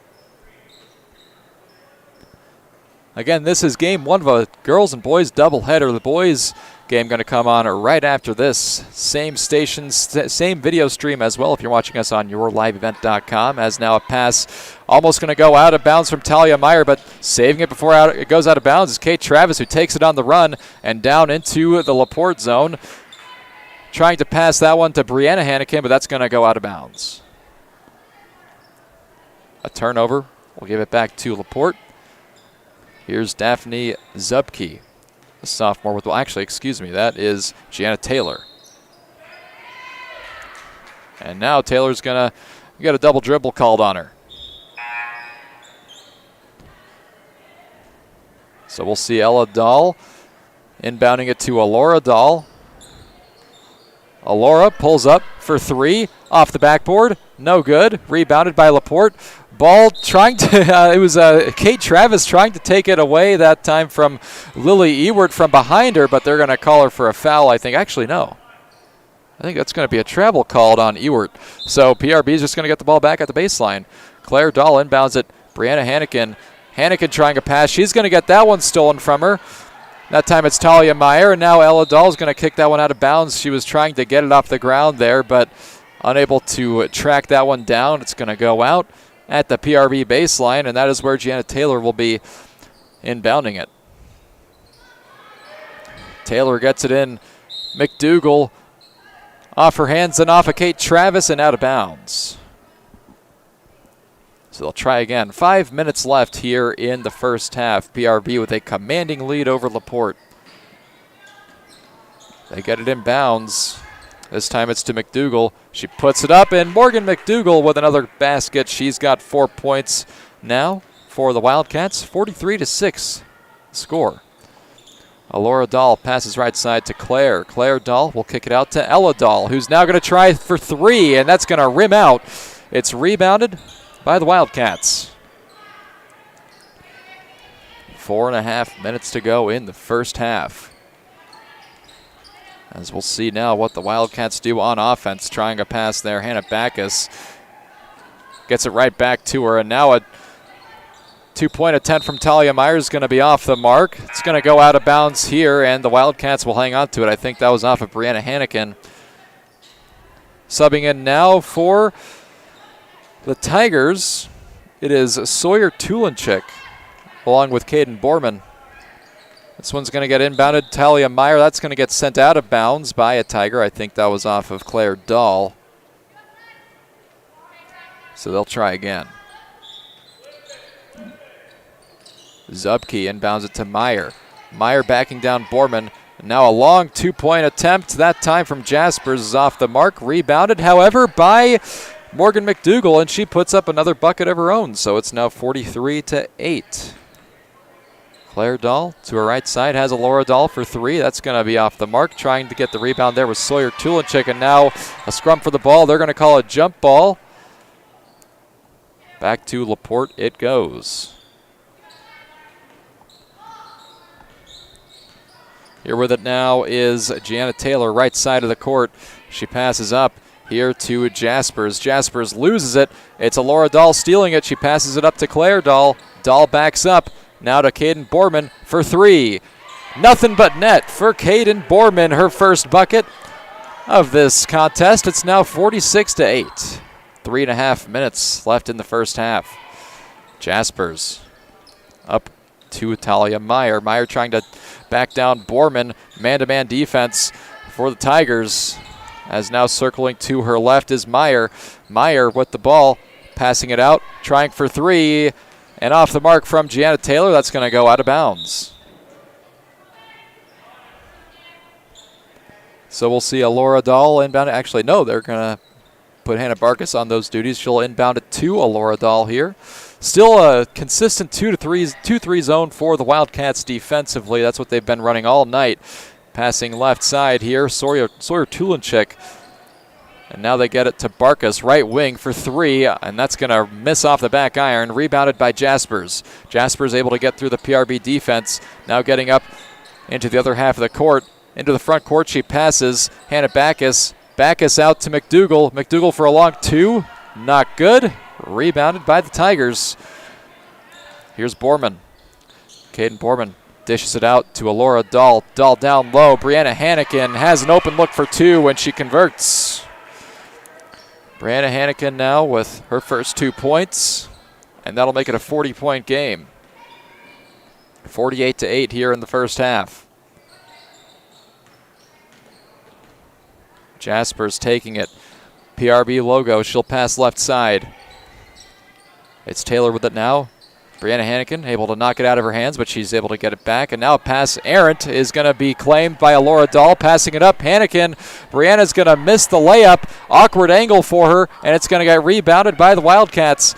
Again, this is game one of a girls and boys doubleheader. The boys game going to come on right after this. Same station, same video stream as well if you're watching us on yourliveevent.com. As now a pass almost going to go out of bounds from Talia Meyer, but saving it before it goes out of bounds is Kate Travis, who takes it on the run and down into the Laporte zone. Trying to pass that one to Brianna Hannikin, but that's going to go out of bounds. A turnover. We'll give it back to Laporte. Here's Daphne Zubke, the sophomore with, well, actually, excuse me, that is Gianna Taylor. And now Taylor's going to get a double dribble called on her. So we'll see Ella Dahl inbounding it to Alora Dahl. Alora pulls up for three, off the backboard, no good, rebounded by Laporte. Ball trying to, it was Kate Travis trying to take it away that time from Lily Ewert from behind her, but they're going to call her for a foul, I think. Actually, no. I think that's going to be a travel called on Ewert. So PRB is just going to get the ball back at the baseline. Claire Dahl inbounds it. Brianna Hannikin. Hannikin trying to pass. She's going to get that one stolen from her. That time it's Talia Meyer, and now Ella Dahl is going to kick that one out of bounds. She was trying to get it off the ground there, but unable to track that one down. It's going to go out at the PRB baseline, and that is where Gianna Taylor will be inbounding it. Taylor gets it in. McDougall off her hands and off of Kate Travis and out of bounds. So they'll try again. 5 minutes left here in the first half. PRB with a commanding lead over Laporte. They get it in bounds. This time it's to McDougall. She puts it up, and Morgan McDougall with another basket. She's got 4 points now for the Wildcats. 43-6 score. Alora Dahl passes right side to Claire. Claire Dahl will kick it out to Ella Dahl, who's now going to try for three, and that's going to rim out. It's rebounded by the Wildcats. 4.5 minutes to go in the first half. As we'll see now what the Wildcats do on offense. Trying a pass there. Hannah Backus gets it right back to her, and now a 2-point attempt from Talia Meyer is going to be off the mark. It's going to go out of bounds here, and the Wildcats will hang on to it. I think that was off of Brianna Hannikin. Subbing in now for the Tigers, it is Sawyer Tulinchik along with Caden Borman. This one's going to get inbounded. Talia Meyer, that's going to get sent out of bounds by a Tiger. I think that was off of Claire Dahl. So they'll try again. Zubke inbounds it to Meyer. Meyer backing down Borman. Now a long 2-point attempt, that time from Jaspers, is off the mark. Rebounded, however, by Morgan McDougall, and she puts up another bucket of her own. So it's now 43-8. Claire Dahl to her right side has Alora Dahl for three. That's going to be off the mark. Trying to get the rebound there was Sawyer Tulinchik, and now a scrum for the ball. They're going to call a jump ball. Back to Laporte it goes. Here with it now is Gianna Taylor, right side of the court. She passes up here to Jaspers. Jaspers loses it. It's Alora Dahl stealing it. She passes it up to Claire Dahl. Dahl backs up. Now to Caden Borman for three. Nothing but net for Caden Borman, her first bucket of this contest. It's now 46-8. 3.5 minutes left in the first half. Jaspers up to Talia Meyer. Meyer trying to back down Borman. Man-to-man defense for the Tigers. As now circling to her left is Meyer. Meyer with the ball, passing it out, trying for three. And off the mark from Gianna Taylor, that's going to go out of bounds. So we'll see Alora Dahl inbound. Actually, no, they're going to put Hannah Barkas on those duties. She'll inbound it to Alora Dahl here. Still a consistent 2-3 zone for the Wildcats defensively. That's what they've been running all night. Passing left side here, Sawyer Tulinchik. And now they get it to Barkus, right wing for 3, and that's going to miss off the back iron. Rebounded by Jaspers. Jaspers able to get through the PRB defense. Now getting up into the other half of the court. Into the front court she passes. Hannah Backus. Backus out to McDougal. McDougal for a long 2. Not good. Rebounded by the Tigers. Here's Borman. Caden Borman dishes it out to Alora Dahl. Dahl down low. Brianna Hannikin has an open look for 2 when she converts. Brianna Hannikin now with her first 2 points, and that'll make it a 40-point game. 48-8 here in the first half. Jaspers taking it. PRB logo, she'll pass left side. It's Taylor with it now. Brianna Hannikin able to knock it out of her hands, but she's able to get it back. And now a pass errant is going to be claimed by Alora Dahl. Passing it up, Hannikin. Brianna's going to miss the layup. Awkward angle for her, and it's going to get rebounded by the Wildcats.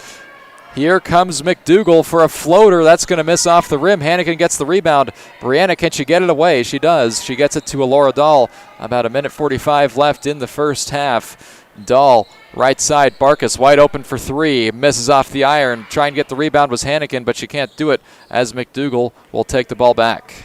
Here comes McDougal for a floater. That's going to miss off the rim. Hannikin gets the rebound. Brianna, can she get it away? She does. She gets it to Alora Dahl. About 1:45 left in the first half. Dahl, right side, Barkus wide open for 3. Misses off the iron. Trying to get the rebound was Hannikin, but she can't do it as McDougal will take the ball back.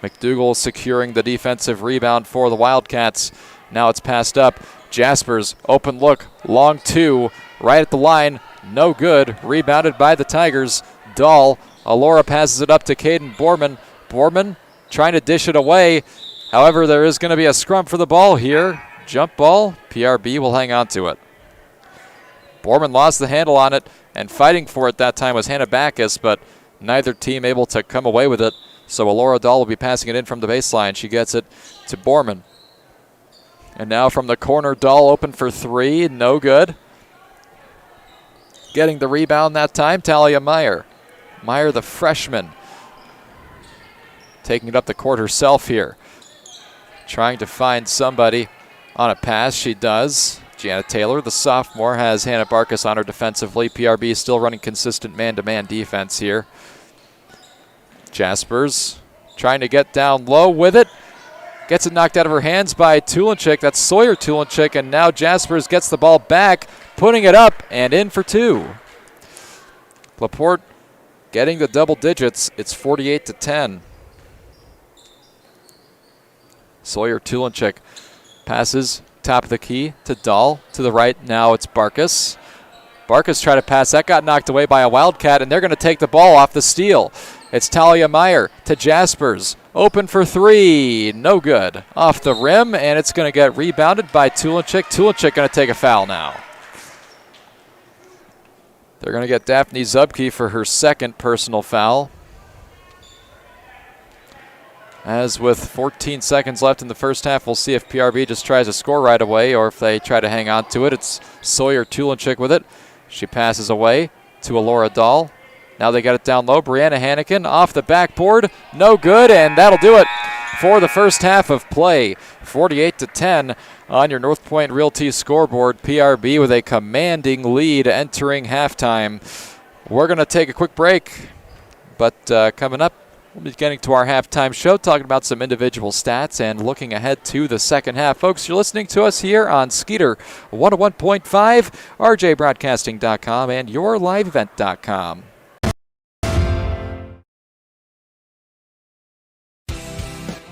McDougal securing the defensive rebound for the Wildcats. Now it's passed up. Jaspers, open look, long 2, right at the line. No good. Rebounded by the Tigers. Dahl. Alora passes it up to Caden Borman. Borman trying to dish it away. However, there is going to be a scrum for the ball here. Jump ball. PRB will hang on to it. Borman lost the handle on it, and fighting for it that time was Hannah Backus, but neither team able to come away with it. So Alora Dahl will be passing it in from the baseline. She gets it to Borman. And now from the corner, Dahl open for 3. No good. Getting the rebound that time, Talia Meyer. Meyer, the freshman, taking it up the court herself here. Trying to find somebody on a pass. She does. Gianna Taylor, the sophomore, has Hannah Barkus on her defensively. PRB still running consistent man-to-man defense here. Jaspers trying to get down low with it. Gets it knocked out of her hands by Tulinchik. That's Sawyer Tulinchik, and now Jaspers gets the ball back, putting it up and in for 2. Laporte getting the double digits. It's 48-10. Sawyer Tulinchik passes top of the key to Dahl to the right. Now it's Barkus. Barkus tried to pass. That got knocked away by a Wildcat, and they're going to take the ball off the steal. It's Talia Meyer to Jaspers. Open for 3. No good. Off the rim, and it's going to get rebounded by Tulinchik. Tulinchik going to take a foul now. They're going to get Daphne Zubke for her second personal foul. As with 14 seconds left in the first half, we'll see if PRB just tries to score right away or if they try to hang on to it. It's Sawyer Tulinchik with it. She passes away to Alora Dahl. Now they got it down low. Brianna Hannikin off the backboard. No good, and that'll do it for the first half of play. 48-10 on your North Point Realty scoreboard. PRB with a commanding lead entering halftime. We're going to take a quick break, but coming up, we'll be getting to our halftime show, talking about some individual stats and looking ahead to the second half. Folks, you're listening to us here on Skeeter 101.5, rjbroadcasting.com, and yourliveevent.com.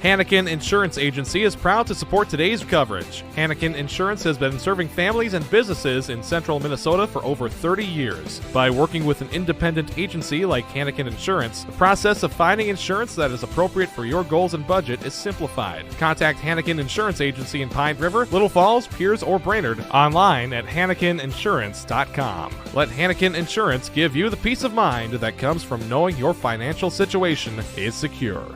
Hannikin Insurance Agency is proud to support today's coverage. Hannikin Insurance has been serving families and businesses in central Minnesota for over 30 years. By working with an independent agency like Hannikin Insurance, the process of finding insurance that is appropriate for your goals and budget is simplified. Contact Hannikin Insurance Agency in Pine River, Little Falls, Pierce, or Brainerd online at HannikinInsurance.com. Let Hannikin Insurance give you the peace of mind that comes from knowing your financial situation is secure.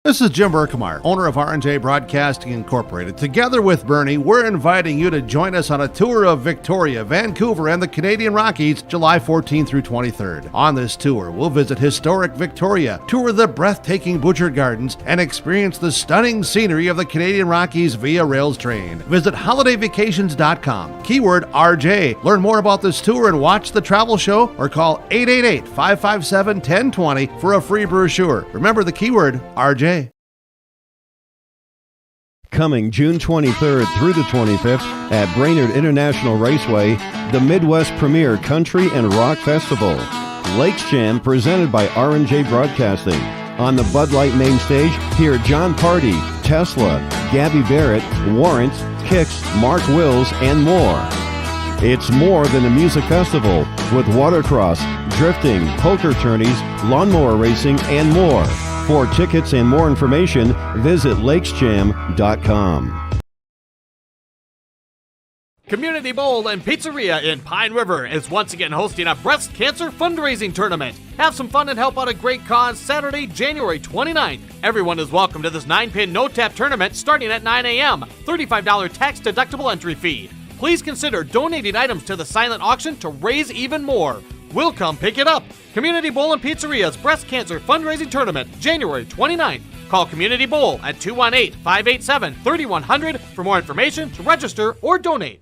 This is Jim Berkmeyer, owner of R&J Broadcasting Incorporated. Together with Bernie, we're inviting you to join us on a tour of Victoria, Vancouver, and the Canadian Rockies, July 14th through 23rd. On this tour, we'll visit historic Victoria, tour the breathtaking Butchert Gardens, and experience the stunning scenery of the Canadian Rockies via rails train. Visit holidayvacations.com, keyword RJ. Learn more about this tour and watch the travel show, or call 888-557-1020 for a free brochure. Remember the keyword RJ. Coming June 23rd through the 25th at Brainerd International Raceway, the Midwest Premier Country and Rock Festival. Lakes Jam presented by R&J Broadcasting. On the Bud Light main stage, hear John Party, Tesla, Gabby Barrett, Warrant, Kicks, Mark Wills, and more. It's more than a music festival with watercross, drifting, poker tourneys, lawnmower racing, and more. For tickets and more information, visit lakesjam.com. Community Bowl and Pizzeria in Pine River is once again hosting a breast cancer fundraising tournament. Have some fun and help out a great cause Saturday, January 29th. Everyone is welcome to this 9-pin no-tap tournament starting at 9 a.m. $35 tax-deductible entry fee. Please consider donating items to the silent auction to raise even more. We'll come pick it up. Community Bowl and Pizzeria's Breast Cancer Fundraising Tournament, January 29th. Call Community Bowl at 218-587-3100 for more information, to register, or donate.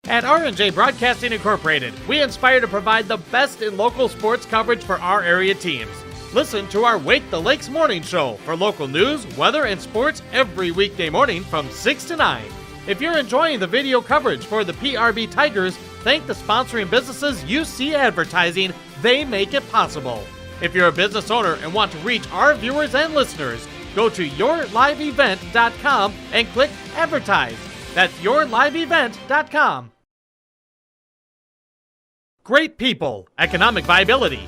At R&J Broadcasting Incorporated, we aspire to provide the best in local sports coverage for our area teams. Listen to our Wake the Lakes morning show for local news, weather, and sports every weekday morning from 6 to 9. If you're enjoying the video coverage for the PRB Tigers, thank the sponsoring businesses you see advertising. They make it possible. If you're a business owner and want to reach our viewers and listeners, go to yourliveevent.com and click Advertise. That's yourliveevent.com. Great people, economic viability.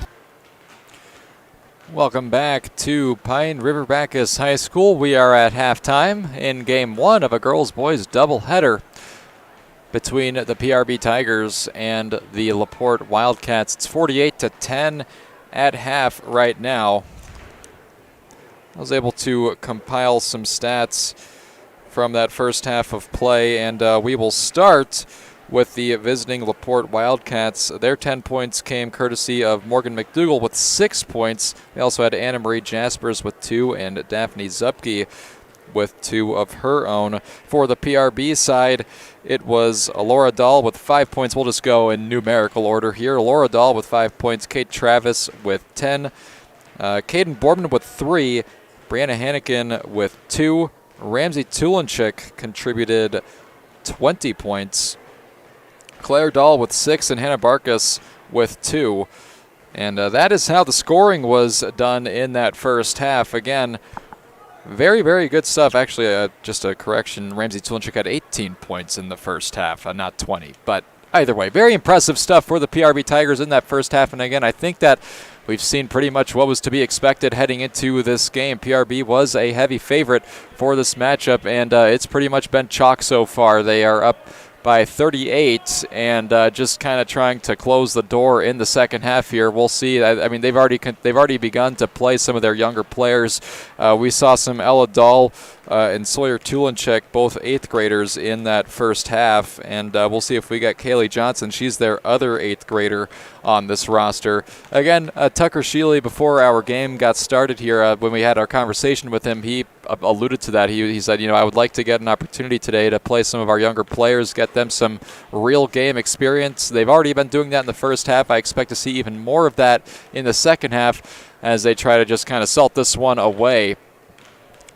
Welcome back to Pine River-Backus High School. We are at halftime in Game 1 of a girls-boys doubleheader between the PRB Tigers and the Laporte Wildcats. It's 48-10 at half right now. I was able to compile some stats from that first half of play, and we will start with the visiting Laporte Wildcats. Their 10 points came courtesy of Morgan McDougall with 6 points. They also had Anna Marie Jaspers with 2 and Daphne Zupke with 2 of her own. For the PRB side, it was Laura Dahl with 5 points. We'll just go in numerical order here. Laura Dahl with 5 points, Kate Travis with 10, Caden Boardman with 3, Brianna Hannikin with 2, Ramsey Tulinchik contributed 20 points, Claire Dahl with 6, and Hannah Barkas with 2. And that is how the scoring was done in that first half. Again, very, very good stuff. Actually, just a correction, Ramsey Tulinchik had 18 points in the first half, not 20. But either way, very impressive stuff for the PRB Tigers in that first half. And again, I think that we've seen pretty much what was to be expected heading into this game. PRB was a heavy favorite for this matchup, and it's pretty much been chalk so far. They are up by 38 and just kind of trying to close the door in the second half here. We'll see. I mean, they've already begun to play some of their younger players. We saw some Ella Dahl and Sawyer Tulinchek, both 8th graders, in that first half, and we'll see if we get Kaylee Johnson. She's their other 8th grader on this roster. Again, Tucker Shealy, before our game got started here, when we had our conversation with him, he alluded to that. He said, I would like to get an opportunity today to play some of our younger players, get them some real game experience. They've already been doing that in the first half. I expect to see even more of that in the second half as they try to just kind of salt this one away,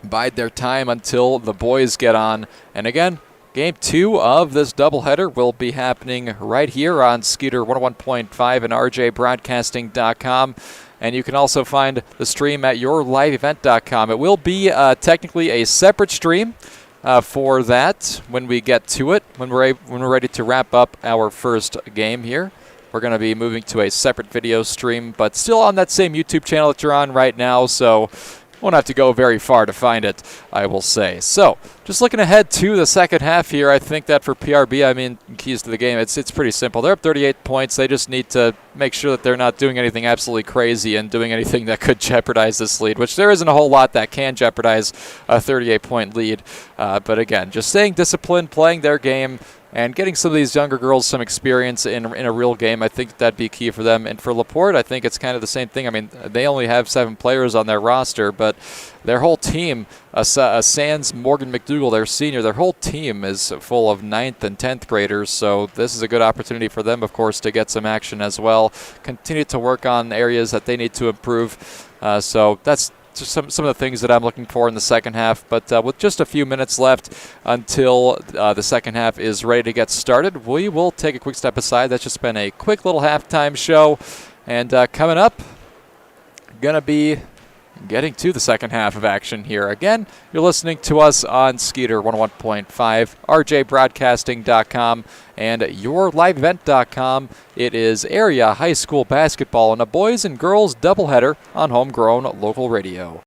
bide their time until the boys get on. And again, Game 2 of this doubleheader will be happening right here on Skeeter 101.5 and rjbroadcasting.com. And you can also find the stream at yourliveevent.com. It will be technically a separate stream for that when we get to it, when we're ready to wrap up our first game here. We're going to be moving to a separate video stream, but still on that same YouTube channel that you're on right now. So Won't have to go very far to find it, I will say. So, just looking ahead to the second half here, I think that for PRB, I mean, keys to the game, it's pretty simple. They're up 38 points. They just need to make sure that they're not doing anything absolutely crazy and doing anything that could jeopardize this lead, which there isn't a whole lot that can jeopardize a 38-point lead. But again, just staying disciplined, playing their game, and getting some of these younger girls some experience in a real game, I think that'd be key for them. And for Laporte, I think it's kind of the same thing. I mean, they only have 7 players on their roster, but their whole team, sans Morgan McDougall, their senior, their whole team is full of 9th and 10th graders. So this is a good opportunity for them, of course, to get some action as well. Continue to work on areas that they need to improve. So that's just some of the things that I'm looking for in the second half. But with just a few minutes left until the second half is ready to get started, we will take a quick step aside. That's just been a quick little halftime show. And coming up, going to be getting to the second half of action here. Again, you're listening to us on Skeeter 101.5, rjbroadcasting.com, and yourliveevent.com. It is area high school basketball and a boys and girls doubleheader on homegrown local radio.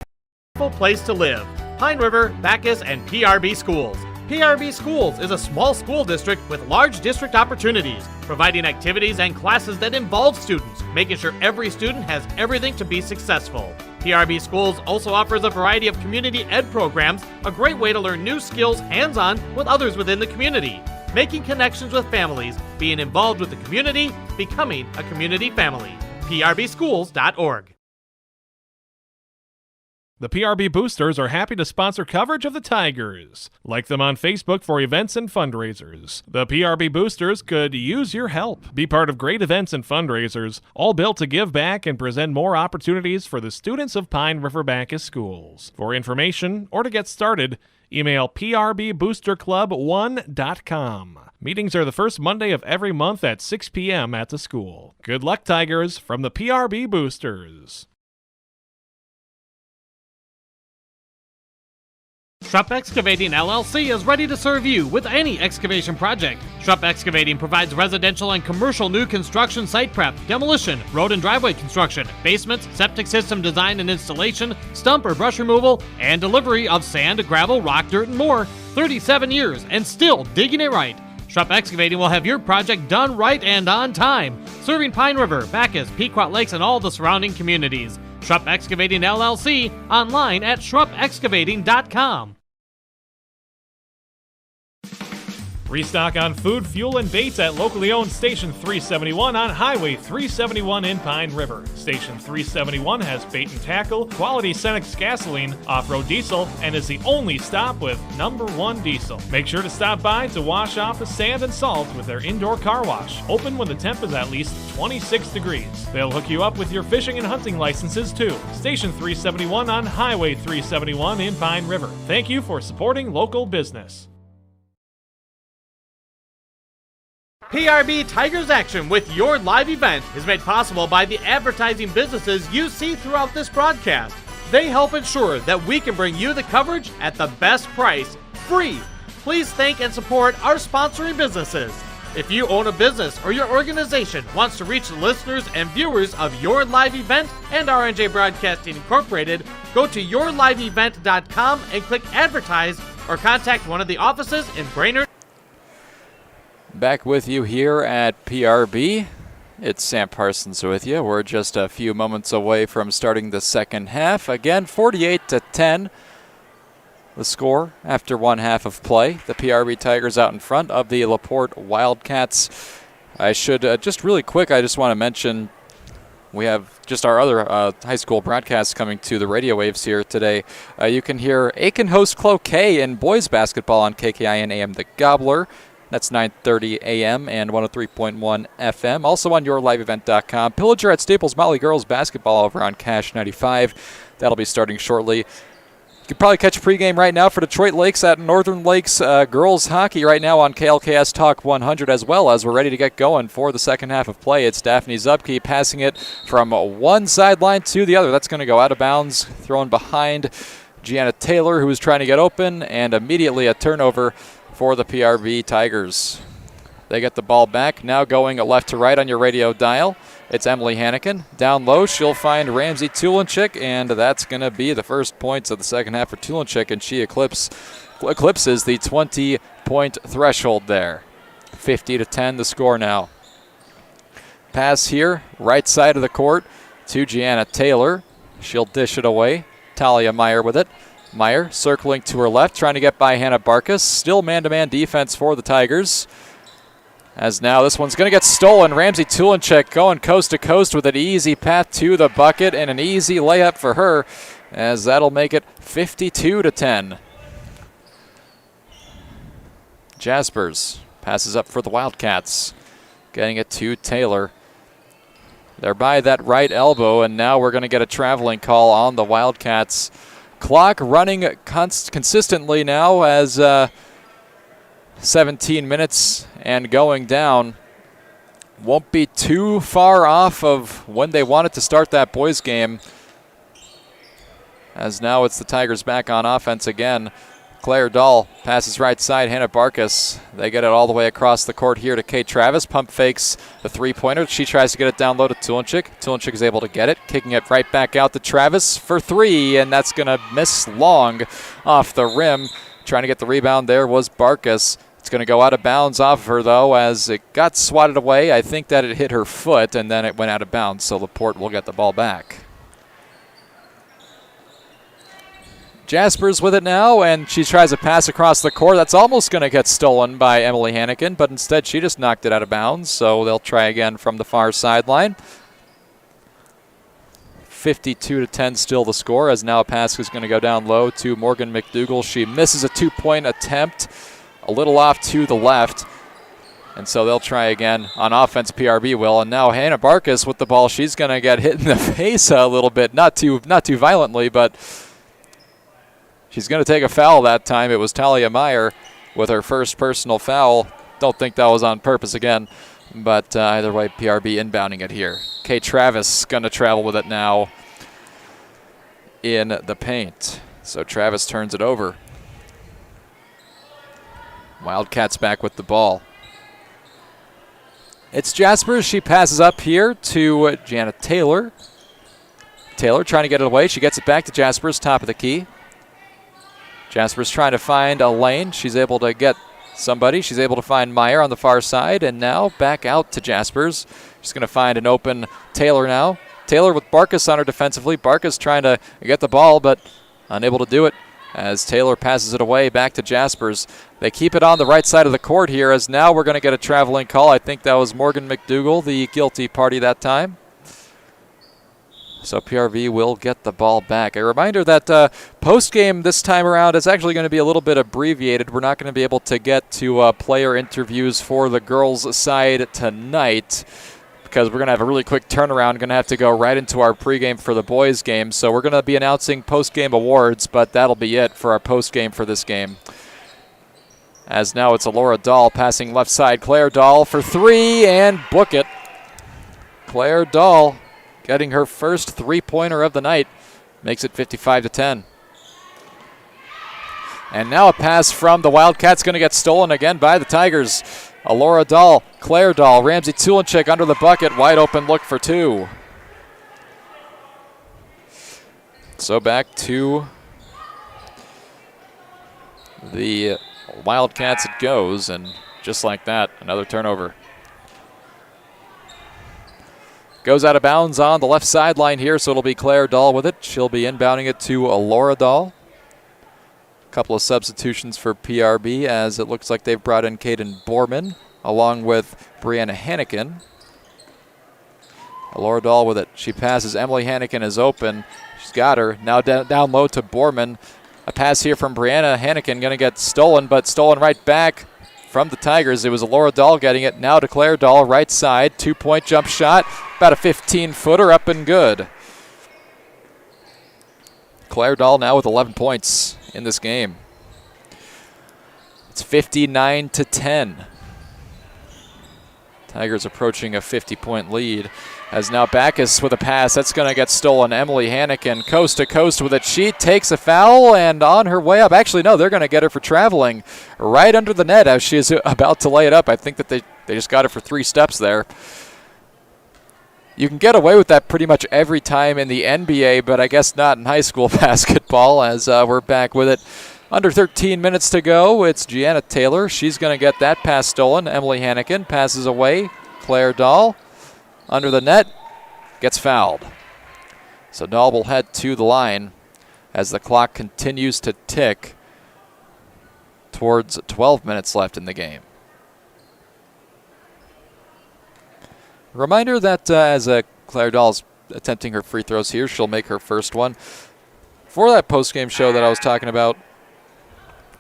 Place to live. Pine River, Backus, and PRB Schools. PRB Schools is a small school district with large district opportunities, providing activities and classes that involve students, making sure every student has everything to be successful. PRB Schools also offers a variety of community ed programs, a great way to learn new skills hands-on with others within the community, making connections with families, being involved with the community, becoming a community family. PRBschools.org. The PRB Boosters are happy to sponsor coverage of the Tigers. Like them on Facebook for events and fundraisers. The PRB Boosters could use your help. Be part of great events and fundraisers, all built to give back and present more opportunities for the students of Pine River-Backus schools. For information or to get started, email prboosterclub1.com. Meetings are the first Monday of every month at 6 p.m. at the school. Good luck, Tigers, from the PRB Boosters. Schrupp Excavating LLC is ready to serve you with any excavation project. Schrupp Excavating provides residential and commercial new construction site prep, demolition, road and driveway construction, basements, septic system design and installation, stump or brush removal, and delivery of sand, gravel, rock, dirt, and more. 37 years and still digging it right. Schrupp Excavating will have your project done right and on time, serving Pine River, Backus, Pequot Lakes, and all the surrounding communities. Schrupp Excavating LLC, online at schruppexcavating.com. Restock on food, fuel, and baits at locally owned Station 371 on Highway 371 in Pine River. Station 371 has bait and tackle, quality Cenex gasoline, off-road diesel, and is the only stop with #1 diesel. Make sure to stop by to wash off the sand and salt with their indoor car wash, open when the temp is at least 26 degrees. They'll hook you up with your fishing and hunting licenses too. Station 371 on Highway 371 in Pine River. Thank you for supporting local business. PRB Tigers Action with your live event is made possible by the advertising businesses you see throughout this broadcast. They help ensure that we can bring you the coverage at the best price, free. Please thank and support our sponsoring businesses. If you own a business or your organization wants to reach the listeners and viewers of your live event and RNJ Broadcasting Incorporated, go to yourliveevent.com and click advertise or contact one of the offices in Brainerd. Back with you here at PRB. It's Sam Parsons with you. We're just a few moments away from starting the second half. Again, 48-10. The score after one half of play. The PRB Tigers out in front of the Laporte Wildcats. I should just really quick, I just want to mention we have just our other high school broadcasts coming to the radio waves here today. You can hear Aiken host Cloquet in boys basketball on KKIN AM The Gobbler. That's 9:30 a.m. and 103.1 FM. Also on yourliveevent.com. Pillager at Staples Motley Girls Basketball over on Cash 95. That'll be starting shortly. You could probably catch a pregame right now for Detroit Lakes at Northern Lakes Girls Hockey right now on KLKS Talk 100 as well, as we're ready to get going for the second half of play. It's Daphne Zupke passing it from one sideline to the other. That's going to go out of bounds, thrown behind Gianna Taylor, who was trying to get open, and immediately a turnover for the PRB Tigers. They get the ball back. Now going left to right on your radio dial. It's Emily Hannikin. Down low, she'll find Ramsey Tulenchik, and that's going to be the first points of the second half for Tulenchik, and she eclipses the 20-point threshold there. 50-10 the score now. Pass here, right side of the court to Gianna Taylor. She'll dish it away. Talia Meyer with it. Meyer circling to her left, trying to get by Hannah Barkas. Still man-to-man defense for the Tigers. As now this one's going to get stolen. Ramsey Tulenchik going coast to coast with an easy path to the bucket and an easy layup for her, as that'll make it 52-10. Jaspers passes up for the Wildcats, getting it to Taylor. They're by that right elbow, and now we're going to get a traveling call on the Wildcats. Clock running consistently now as 17 minutes and going down. Won't be too far off of when they wanted to start that boys game, as now it's the Tigers back on offense again. Claire Dahl passes right side, Hannah Barkas. They get it all the way across the court here to Kate Travis. Pump fakes the three-pointer. She tries to get it down low to Tulenchik. Tulenchik is able to get it, kicking it right back out to Travis for three, and that's going to miss long off the rim. Trying to get the rebound there was Barkas. It's going to go out of bounds off of her, though, as it got swatted away. I think that it hit her foot, and then it went out of bounds, so Laporte will get the ball back. Jaspers with it now, and she tries to pass across the court. That's almost going to get stolen by Emily Hannikin, but instead she just knocked it out of bounds, so they'll try again from the far sideline. 52-10 still the score, as now a pass is going to go down low to Morgan McDougall. She misses a two-point attempt, a little off to the left, and so they'll try again on offense. PRB will, and now Hannah Barkas with the ball. She's going to get hit in the face a little bit, not too violently, but she's going to take a foul that time. It was Talia Meyer with her first personal foul. Don't think that was on purpose again, but either way, PRB inbounding it here. Kate Travis going to travel with it now in the paint. So Travis turns it over. Wildcats back with the ball. It's Jaspers. She passes up here to Janet Taylor. Taylor trying to get it away. She gets it back to Jaspers, top of the key. Jaspers trying to find a lane. She's able to get somebody. She's able to find Meyer on the far side, and now back out to Jaspers. She's going to find an open Taylor now. Taylor with Barkas on her defensively. Barkas trying to get the ball, but unable to do it as Taylor passes it away back to Jaspers. They keep it on the right side of the court here, as now we're going to get a traveling call. I think that was Morgan McDougall, the guilty party that time. So PRV will get the ball back. A reminder that post-game this time around is actually going to be a little bit abbreviated. We're not going to be able to get to player interviews for the girls' side tonight because we're going to have a really quick turnaround. Going to have to go right into our pregame for the boys' game. So we're going to be announcing post-game awards, but that'll be it for our post-game for this game. As now it's Alora Dahl passing left side. Claire Dahl for three and book it. Claire Dahl getting her first three-pointer of the night. Makes it 55-10. And now a pass from the Wildcats going to get stolen again by the Tigers. Alora Dahl, Claire Dahl, Ramsey Tulenchik under the bucket. Wide open look for two. So back to the Wildcats it goes, and just like that, another turnover. Goes out of bounds on the left sideline here, so it'll be Claire Dahl with it. She'll be inbounding it to Alora Dahl. A couple of substitutions for PRB, as it looks like they've brought in Kaden Borman along with Brianna Hannikin. Alora Dahl with it. She passes. Emily Hannikin is open. She's got her. Now down low to Borman. A pass here from Brianna Hannikin going to get stolen, but stolen right back from the Tigers. It was Alora Dahl getting it. Now to Claire Dahl, right side. Two-point jump shot. About a 15-footer up and good. Claire Dahl now with 11 points in this game. It's 59-10. Tigers approaching a 50-point lead. As now Backus with a pass. That's going to get stolen. Emily Hannikin coast to coast with it. She takes a foul and on her way up. Actually, no, they're going to get her for traveling right under the net as she is about to lay it up. I think that they They just got it for 3 steps there. You can get away with that pretty much every time in the NBA, but I guess not in high school basketball, as we're back with it. Under 13 minutes to go. It's Gianna Taylor. She's going to get that pass stolen. Emily Hannikin passes away. Claire Dahl under the net. Gets fouled. So Dahl will head to the line as the clock continues to tick towards 12 minutes left in the game. Reminder that as Claire Dahl's attempting her free throws here, she'll make her first one. For that post-game show that I was talking about,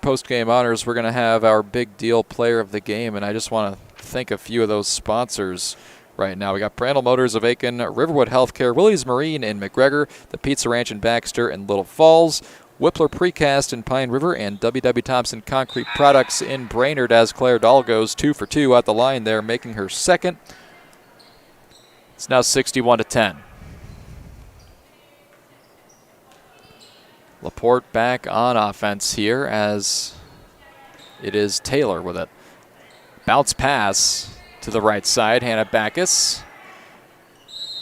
post-game honors, we're going to have our big deal player of the game, and I just want to thank a few of those sponsors right now. We got Brandel Motors of Aiken, Riverwood Healthcare, Willie's Marine in McGregor, the Pizza Ranch in Baxter and Little Falls, Whippler Precast in Pine River, and W.W. Thompson Concrete Products in Brainerd, as Claire Dahl goes 2 for 2 at the line there, making her second. It's now 61-10. Laporte back on offense here as it is Taylor with it. Bounce pass to the right side. Hannah Backus.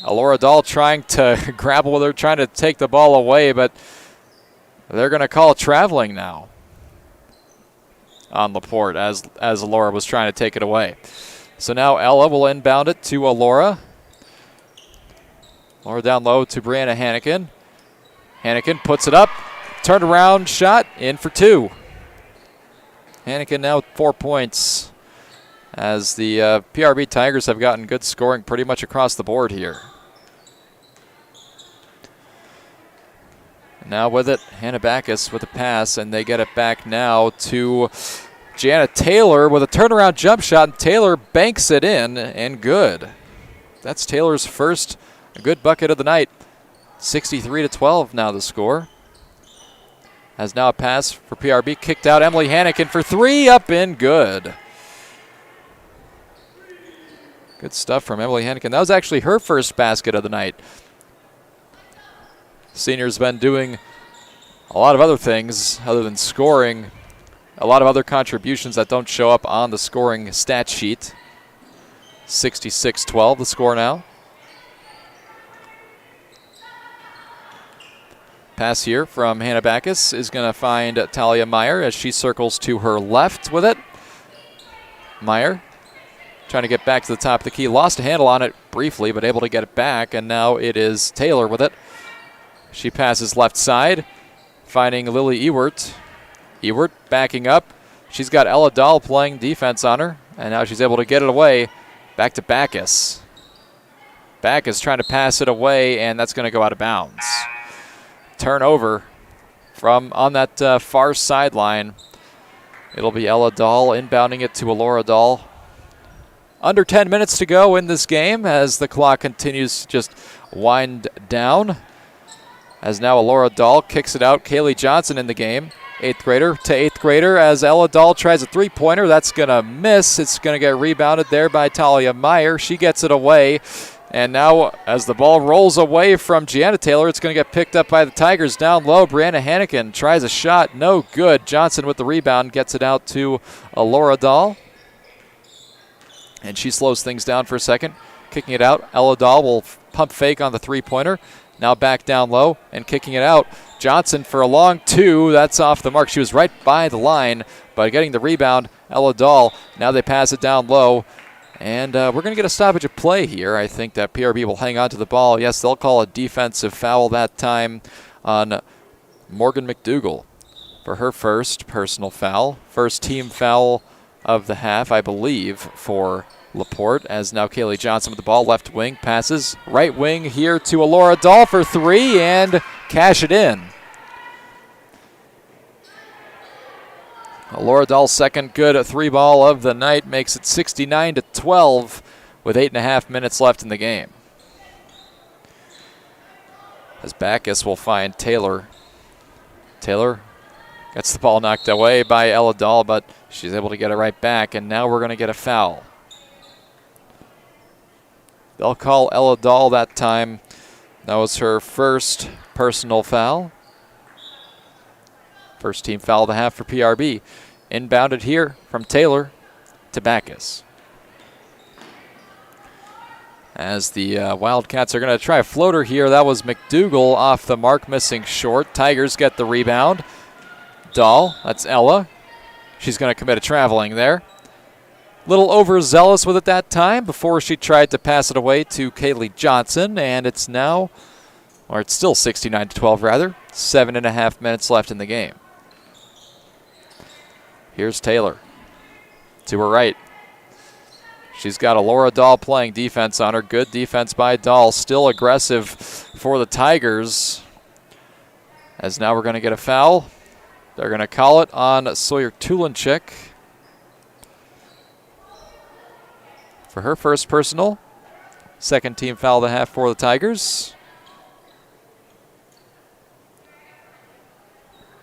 Alora Dahl trying to grapple with her, trying to take the ball away, but they're going to call traveling now on Laporte as Alora was trying to take it away. So now Ella will inbound it to Alora. Alora down low to Brianna Hannikin. Hannikin puts it up. Turnaround shot in for 2. Hannikin now with 4 points as the PRB Tigers have gotten good scoring pretty much across the board here. Now with it, Hannah Backus with a pass, and they get it back now to Gianna Taylor with a turnaround jump shot, and Taylor banks it in, and good. That's Taylor's first good bucket of the night. 63-12 now the score. Has now a pass for PRB, kicked out. Emily Hannikin for 3, up and good. Good stuff from Emily Hannikin. That was actually her first basket of the night. Senior's been doing a lot of other things other than scoring. A lot of other contributions that don't show up on the scoring stat sheet. 66-12 the score now. Pass here from Hannah Backus is going to find Talia Meyer as she circles to her left with it. Meyer trying to get back to the top of the key. Lost a handle on it briefly, but able to get it back, and now it is Taylor with it. She passes left side, finding Lily Ewert. Ewert backing up. She's got Ella Dahl playing defense on her, and now she's able to get it away. Back to Backus. Backus trying to pass it away, and that's going to go out of bounds. Turnover from on that far sideline. It'll be Ella Dahl inbounding it to Alora Dahl. Under 10 minutes to go in this game as the clock continues to just wind down. As now Alora Dahl kicks it out. Kaylee Johnson in the game. 8th grader to 8th grader as Ella Dahl tries a 3-pointer. That's going to miss. It's going to get rebounded there by Talia Meyer. She gets it away. And now as the ball rolls away from Gianna Taylor, it's going to get picked up by the Tigers down low. Brianna Hannikin tries a shot. No good. Johnson with the rebound gets it out to Alora Dahl. And she slows things down for a second. Kicking it out. Ella Dahl will pump fake on the 3-pointer. Now back down low and kicking it out. Johnson for a long 2. That's off the mark. She was right by the line, but getting the rebound, Ella Dahl. Now they pass it down low. And we're going to get a stoppage of play here. I think that PRB will hang on to the ball. Yes, they'll call a defensive foul that time on Morgan McDougall for her first personal foul. First team foul of the half, I believe, for Laporte, as now Kaylee Johnson with the ball. Left wing passes. Right wing here to Alora Dahl for 3 and cash it in. Alora Dahl's second good 3 ball of the night makes it 69-12 with 8.5 minutes left in the game. As Backus will find Taylor. Taylor gets the ball knocked away by Ella Dahl, but she's able to get it right back, and now we're going to get a foul. They'll call Ella Dahl that time. That was her first personal foul. First team foul of the half for PRB. Inbounded here from Taylor to Backus. as the Wildcats are going to try a floater here. That was McDougal off the mark, missing short. Tigers get the rebound. Dahl, that's Ella. She's going to commit a traveling there. Little overzealous with it that time before she tried to pass it away to Kaylee Johnson, and it's now, or it's still 69-12 rather, 7.5 minutes left in the game. Here's Taylor to her right. She's got Alora Dahl playing defense on her. Good defense by Dahl. Still aggressive for the Tigers. As now we're going to get a foul. They're going to call it on Sawyer Tulenchik for her first personal. Second team foul of the half for the Tigers.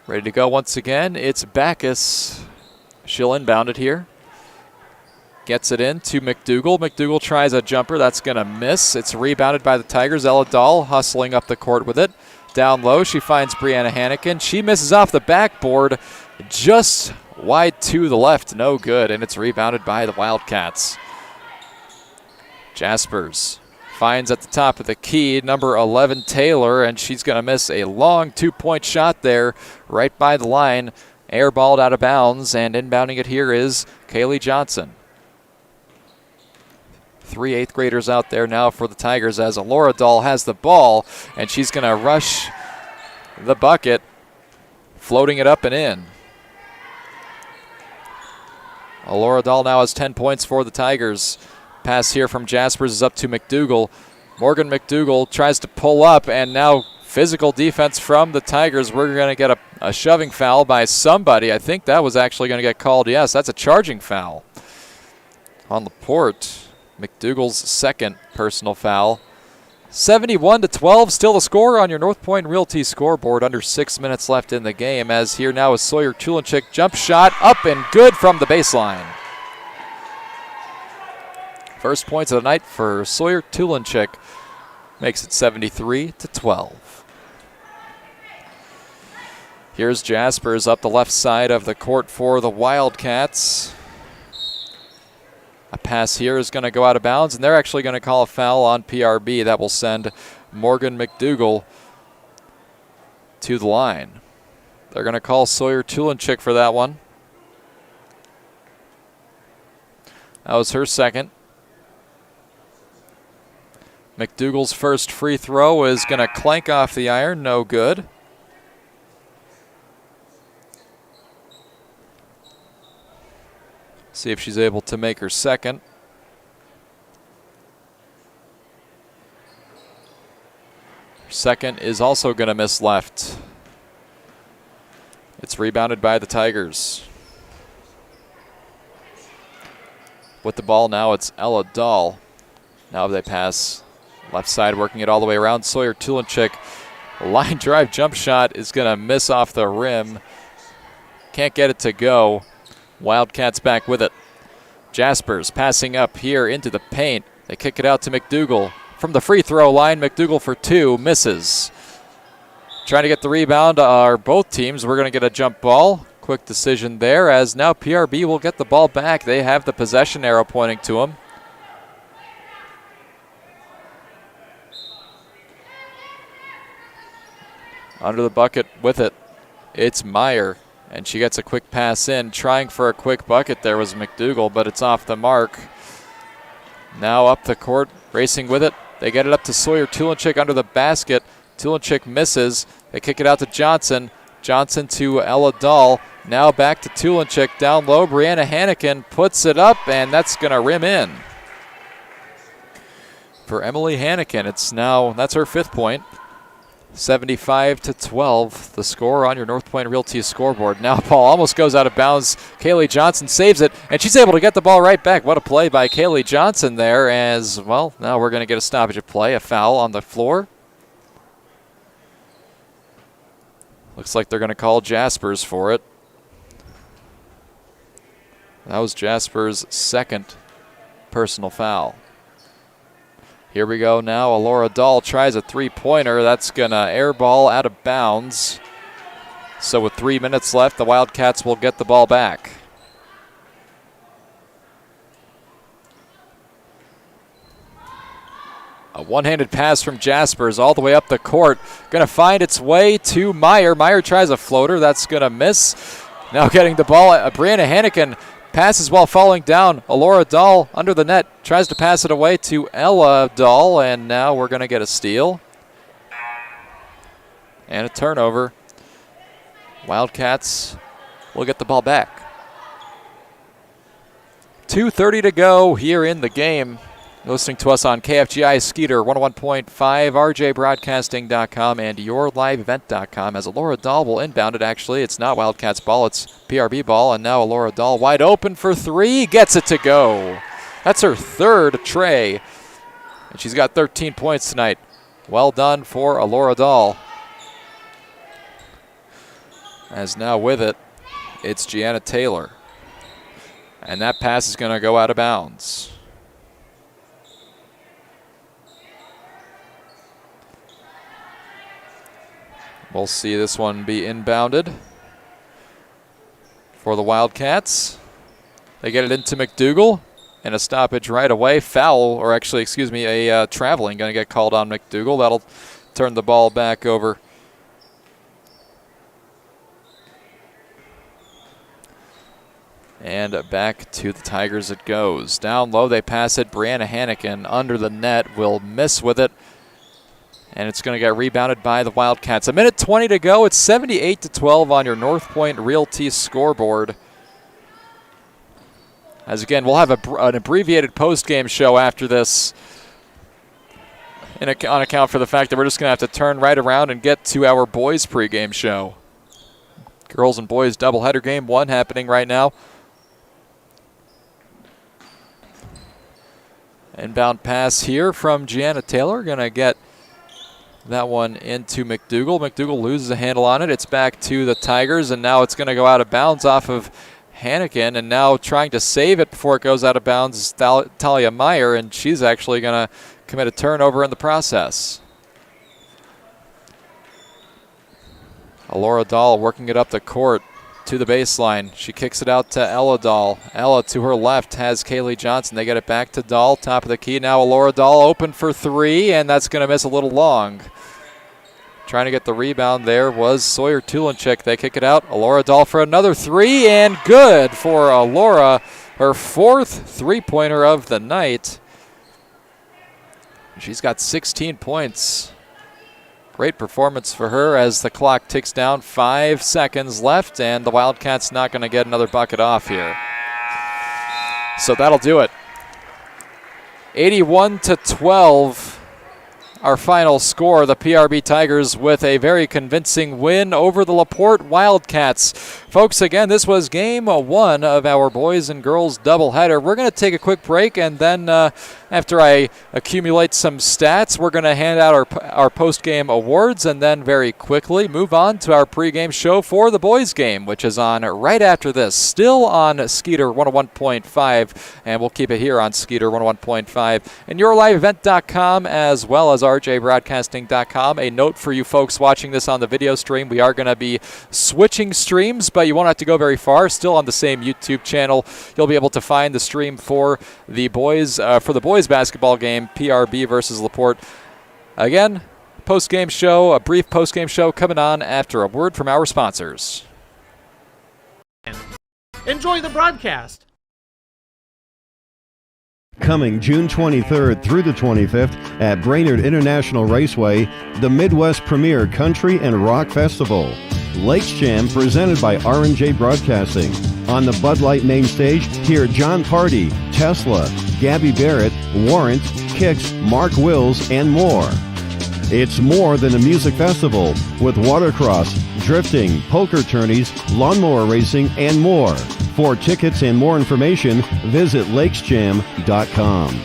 Ready to go once again. It's Backus. She'll inbound it here. Gets it in to McDougal. McDougal tries a jumper. That's going to miss. It's rebounded by the Tigers. Ella Dahl hustling up the court with it. Down low, she finds Brianna Hannikin. She misses off the backboard. Just wide to the left. No good, and it's rebounded by the Wildcats. Jaspers finds at the top of the key number 11 Taylor, and she's going to miss a long two-point shot there right by the line. Airballed out of bounds, and inbounding it here is Kaylee Johnson. 3 8th graders out there now for the Tigers as Alora Dahl has the ball, and she's going to rush the bucket, floating it up and in. Alora Dahl now has 10 points for the Tigers. Pass here from Jaspers is up to McDougal. Morgan McDougal tries to pull up, and now physical defense from the Tigers. We're going to get a shoving foul by somebody. I think that was actually going to get called. Yes, that's a charging foul on Laporte. McDougal's second personal foul. 71-12, still the score on your North Point Realty scoreboard. Under 6 minutes left in the game, as here now is Sawyer Tulenchik. Jump shot up and good from the baseline. First points of the night for Sawyer Tulenchik. Makes it 73-12. Here's Jaspers up the left side of the court for the Wildcats. A pass here is going to go out of bounds, and they're actually going to call a foul on PRB. That will send Morgan McDougal to the line. They're going to call Sawyer Tulenchik for that one. That was her second. McDougal's first free throw is going to clank off the iron. No good. See if she's able to make her second. Her second is also going to miss left. It's rebounded by the Tigers. With the ball now, it's Ella Dahl. Now they pass left side, working it all the way around. Sawyer Tulenchik, line drive jump shot is going to miss off the rim. Can't get it to go. Wildcats back with it. Jaspers passing up here into the paint. They kick it out to McDougal. From the free throw line, McDougal for two, misses. Trying to get the rebound are both teams. We're going to get a jump ball. Quick decision there, as now PRB will get the ball back. They have the possession arrow pointing to them. Under the bucket with it, it's Meyer. And she gets a quick pass in. Trying for a quick bucket there was McDougal, but it's off the mark. Now up the court, racing with it. They get it up to Sawyer Tulenchik under the basket. Tulenchik misses. They kick it out to Johnson. Johnson to Ella Dahl. Now back to Tulenchik. Down low, Brianna Hannikin puts it up, and that's going to rim in. For Emily Hannikin, that's her 5th point. 75-12, the score on your North Point Realty scoreboard. Now ball almost goes out of bounds. Kaylee Johnson saves it, and she's able to get the ball right back. What a play by Kaylee Johnson there, as well. Now we're going to get a stoppage of play, a foul on the floor. Looks like they're going to call Jaspers for it. That was Jaspers' second personal foul. Here we go now. Alora Dahl tries a three-pointer. That's going to airball out of bounds. So with 3 minutes left, the Wildcats will get the ball back. A one-handed pass from Jaspers all the way up the court. Going to find its way to Meyer. Meyer tries a floater. That's going to miss. Now getting the ball. Brianna Hannigan passes while falling down. Alora Dahl under the net. Tries to pass it away to Ella Dahl. And now we're going to get a steal. And a turnover. Wildcats will get the ball back. 2:30 to go here in the game. You're listening to us on KFGI Skeeter 101.5, rjbroadcasting.com, and yourliveevent.com. As Alora Dahl will inbound it, actually. It's not Wildcats ball, it's PRB ball. And now Alora Dahl wide open for three. Gets it to go. That's her third tray. And she's got 13 points tonight. Well done for Alora Dahl. As now with it, it's Gianna Taylor. And that pass is going to go out of bounds. We'll see this one be inbounded for the Wildcats. They get it into McDougal, and a stoppage right away. Foul, or actually, excuse me, a traveling going to get called on McDougal. That'll turn the ball back over. And back to the Tigers it goes. Down low, they pass it. Brianna Hannigan under the net will miss with it. And it's going to get rebounded by the Wildcats. 1:20 to go. It's 78-12 on your North Point Realty scoreboard. As again, we'll have an abbreviated post-game show after this on account for the fact that we're just going to have to turn right around and get to our boys pregame show. Girls and boys doubleheader game 1 happening right now. Inbound pass here from Gianna Taylor. Going to get that one into McDougal. McDougal loses a handle on it. It's back to the Tigers, and now it's going to go out of bounds off of Hannigan, and now trying to save it before it goes out of bounds is Talia Meyer, and she's actually going to commit a turnover in the process. Alora Dahl working it up the court to the baseline. She kicks it out to Ella Dahl. Ella to her left has Kaylee Johnson. They get it back to Dahl, top of the key. Now Alora Dahl open for three, and that's going to miss a little long. Trying to get the rebound there was Sawyer Tulinchik. They kick it out. Alora Dahl for another three, and good for Alora. Her fourth three-pointer of the night. She's got 16 points. Great performance for her as the clock ticks down. 5 seconds left, and the Wildcats not going to get another bucket off here. So that'll do it. 81-12. Our final score, the PRB Tigers with a very convincing win over the Laporte Wildcats. Folks, again, this was game 1 of our boys and girls doubleheader. We're going to take a quick break, and then after I accumulate some stats, we're going to hand out our post-game awards, and then very quickly move on to our pregame show for the boys game, which is on right after this, still on Skeeter 101.5, and we'll keep it here on Skeeter 101.5 and yourliveevent.com, as well as rjbroadcasting.com. A note for you folks watching this on the video stream, we are going to be switching streams, but you won't have to go very far. Still on the same YouTube channel, you'll be able to find the stream for the boys basketball game, PRB versus Laporte. Again, post-game show, a brief post-game show coming on after a word from our sponsors. Enjoy the broadcast. Coming June 23rd through the 25th at Brainerd International Raceway, the Midwest Premier Country and Rock Festival. Lakes Jam presented by R&J Broadcasting. On the Bud Light main stage, hear John Party, Tesla, Gabby Barrett, Warrant, Kicks, Mark Wills, and more. It's more than a music festival with watercross, drifting, poker tourneys, lawnmower racing, and more. For tickets and more information, visit lakesjam.com.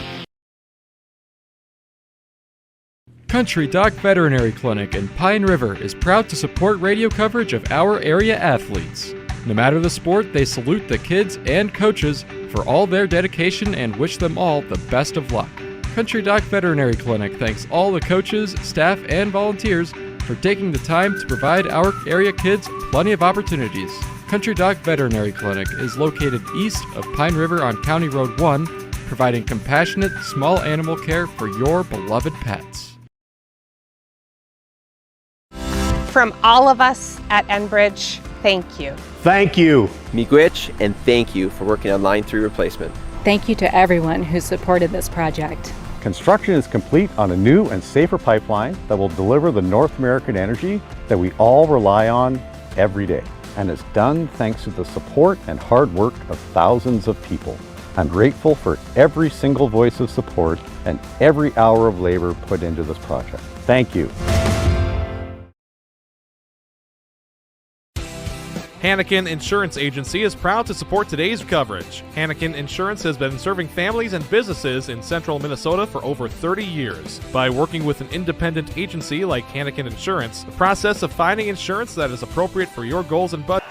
Country Doc Veterinary Clinic in Pine River is proud to support radio coverage of our area athletes. No matter the sport, they salute the kids and coaches for all their dedication and wish them all the best of luck. Country Doc Veterinary Clinic thanks all the coaches, staff, and volunteers for taking the time to provide our area kids plenty of opportunities. Country Doc Veterinary Clinic is located east of Pine River on County Road 1, providing compassionate, small animal care for your beloved pets. From all of us at Enbridge, thank you. Thank you. Miigwech, and thank you for working on Line 3 replacement. Thank you to everyone who supported this project. Construction is complete on a new and safer pipeline that will deliver the North American energy that we all rely on every day. And it's done thanks to the support and hard work of thousands of people. I'm grateful for every single voice of support and every hour of labor put into this project. Thank you. Hannikin Insurance Agency is proud to support today's coverage. Hannikin Insurance has been serving families and businesses in central Minnesota for over 30 years. By working with an independent agency like Hannikin Insurance, the process of finding insurance that is appropriate for your goals and budget.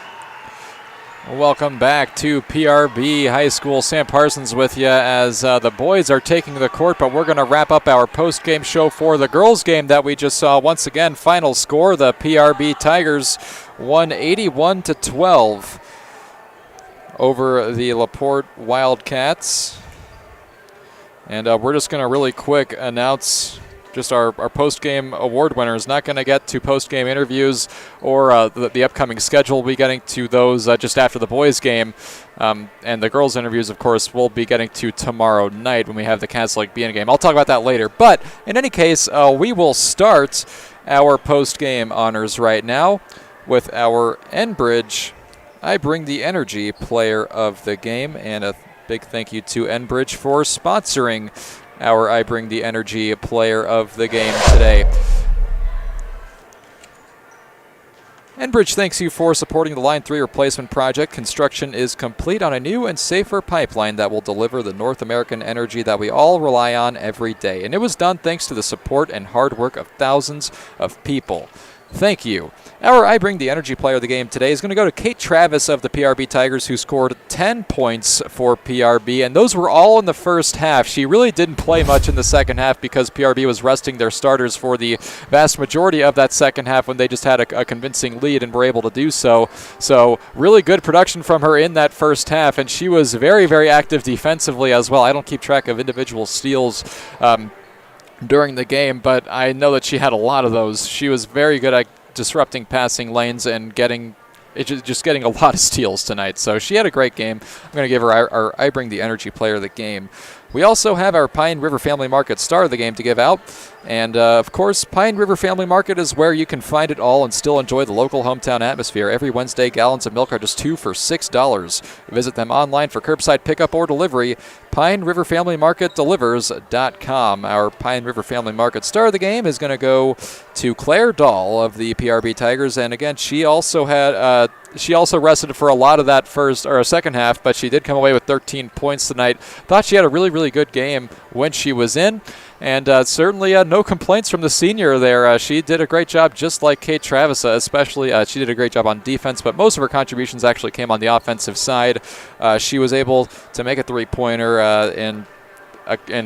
Welcome back to PRB High School. Sam Parsons with you as the boys are taking the court, but we're going to wrap up our post-game show for the girls' game that we just saw. Once again, final score, the PRB Tigers won 81-12 over the Laporte Wildcats. And we're just going to really quick announce just our post-game award winners. Not going to get to post-game interviews or the upcoming schedule. We'll be getting to those just after the boys' game. And the girls' interviews, of course, we'll be getting to tomorrow night when we have the Castle Lake BN game. I'll talk about that later. But in any case, we will start our post-game honors right now with our Enbridge I Bring the Energy player of the game. And a big thank you to Enbridge for sponsoring our I Bring the Energy player of the game today. Enbridge thanks you for supporting the Line 3 replacement project. Construction is complete on a new and safer pipeline that will deliver the North American energy that we all rely on every day. And it was done thanks to the support and hard work of thousands of people. Thank you. Our I Bring the Energy player of the game today is going to go to Kate Travis of the PRB Tigers, who scored 10 points for PRB, and those were all in the first half. She really didn't play much in the second half because PRB was resting their starters for the vast majority of that second half when they just had a convincing lead and were able to do so. So really good production from her in that first half, and she was very, very active defensively as well. I don't keep track of individual steals during the game, but I know that she had a lot of those. She was very good at disrupting passing lanes and getting a lot of steals tonight. So she had a great game. I'm going to give her our I Bring the Energy player of the game. We also have our Pine River Family Market star of the game to give out. And, of course, Pine River Family Market is where you can find it all and still enjoy the local hometown atmosphere. Every Wednesday, gallons of milk are just $2 for $6. Visit them online for curbside pickup or delivery. PineRiverFamilyMarketDelivers.com. Our Pine River Family Market star of the game is going to go to Claire Dahl of the PRB Tigers. And, again, she also rested for a lot of that second half, but she did come away with 13 points tonight. Thought she had a really, really good game when she was in. And certainly no complaints from the senior there. She did a great job, just like Kate Travis, especially. She did a great job on defense, but most of her contributions actually came on the offensive side. She was able to make a three-pointer and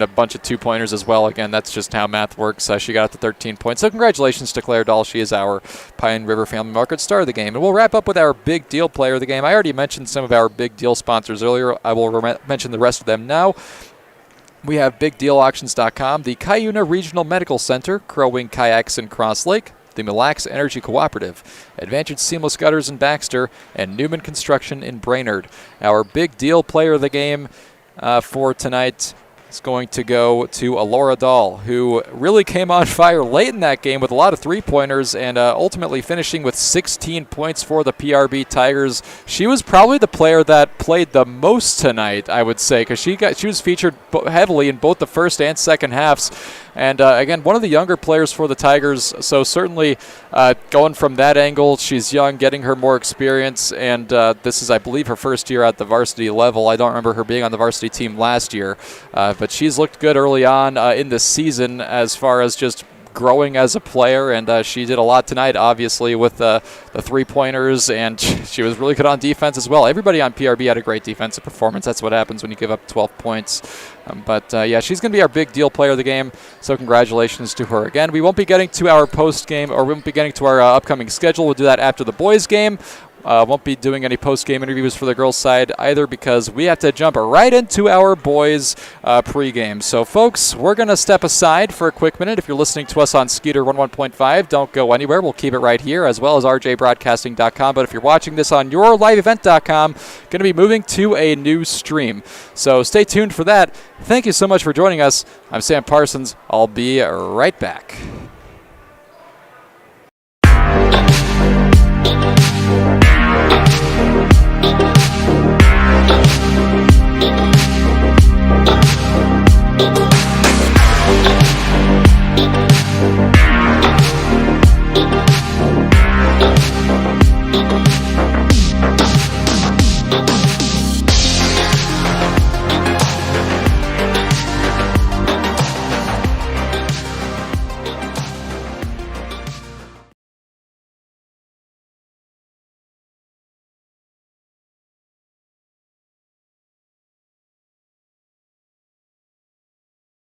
a bunch of two-pointers as well. Again, that's just how math works. She got up to 13 points. So congratulations to Claire Dahl. She is our Pine River Family Market star of the game. And we'll wrap up with our big deal player of the game. I already mentioned some of our big deal sponsors earlier. I will mention the rest of them now. We have BigDealAuctions.com, the Cuyuna Regional Medical Center, Crow Wing Kayaks in Cross Lake, the Mille Lacs Energy Cooperative, Advantage Seamless Gutters in Baxter, and Newman Construction in Brainerd. Our big deal player of the game for tonight is going to go to Alora Dahl, who really came on fire late in that game with a lot of three-pointers and ultimately finishing with 16 points for the PRB Tigers. She was probably the player that played the most tonight, I would say, because she was featured heavily in both the first and second halves. And, again, one of the younger players for the Tigers, so certainly going from that angle, she's young, getting her more experience, and this is, I believe, her first year at the varsity level. I don't remember her being on the varsity team last year, but she's looked good early on in the season as far as just growing as a player, and she did a lot tonight, obviously, with the three-pointers, and she was really good on defense as well. Everybody on PRB had a great defensive performance. That's what happens when you give up 12 points. Yeah, she's going to be our big deal player of the game, so congratulations to her. Again, we won't be getting to our post-game, or we won't be getting to our upcoming schedule. We'll do that after the boys' game. Won't be doing any post-game interviews for the girls' side either because we have to jump right into our boys' pregame. So, folks, we're going to step aside for a quick minute. If you're listening to us on Skeeter 11.5, don't go anywhere. We'll keep it right here, as well as rjbroadcasting.com. But if you're watching this on yourliveevent.com, going to be moving to a new stream. So stay tuned for that. Thank you so much for joining us. I'm Sam Parsons. I'll be right back.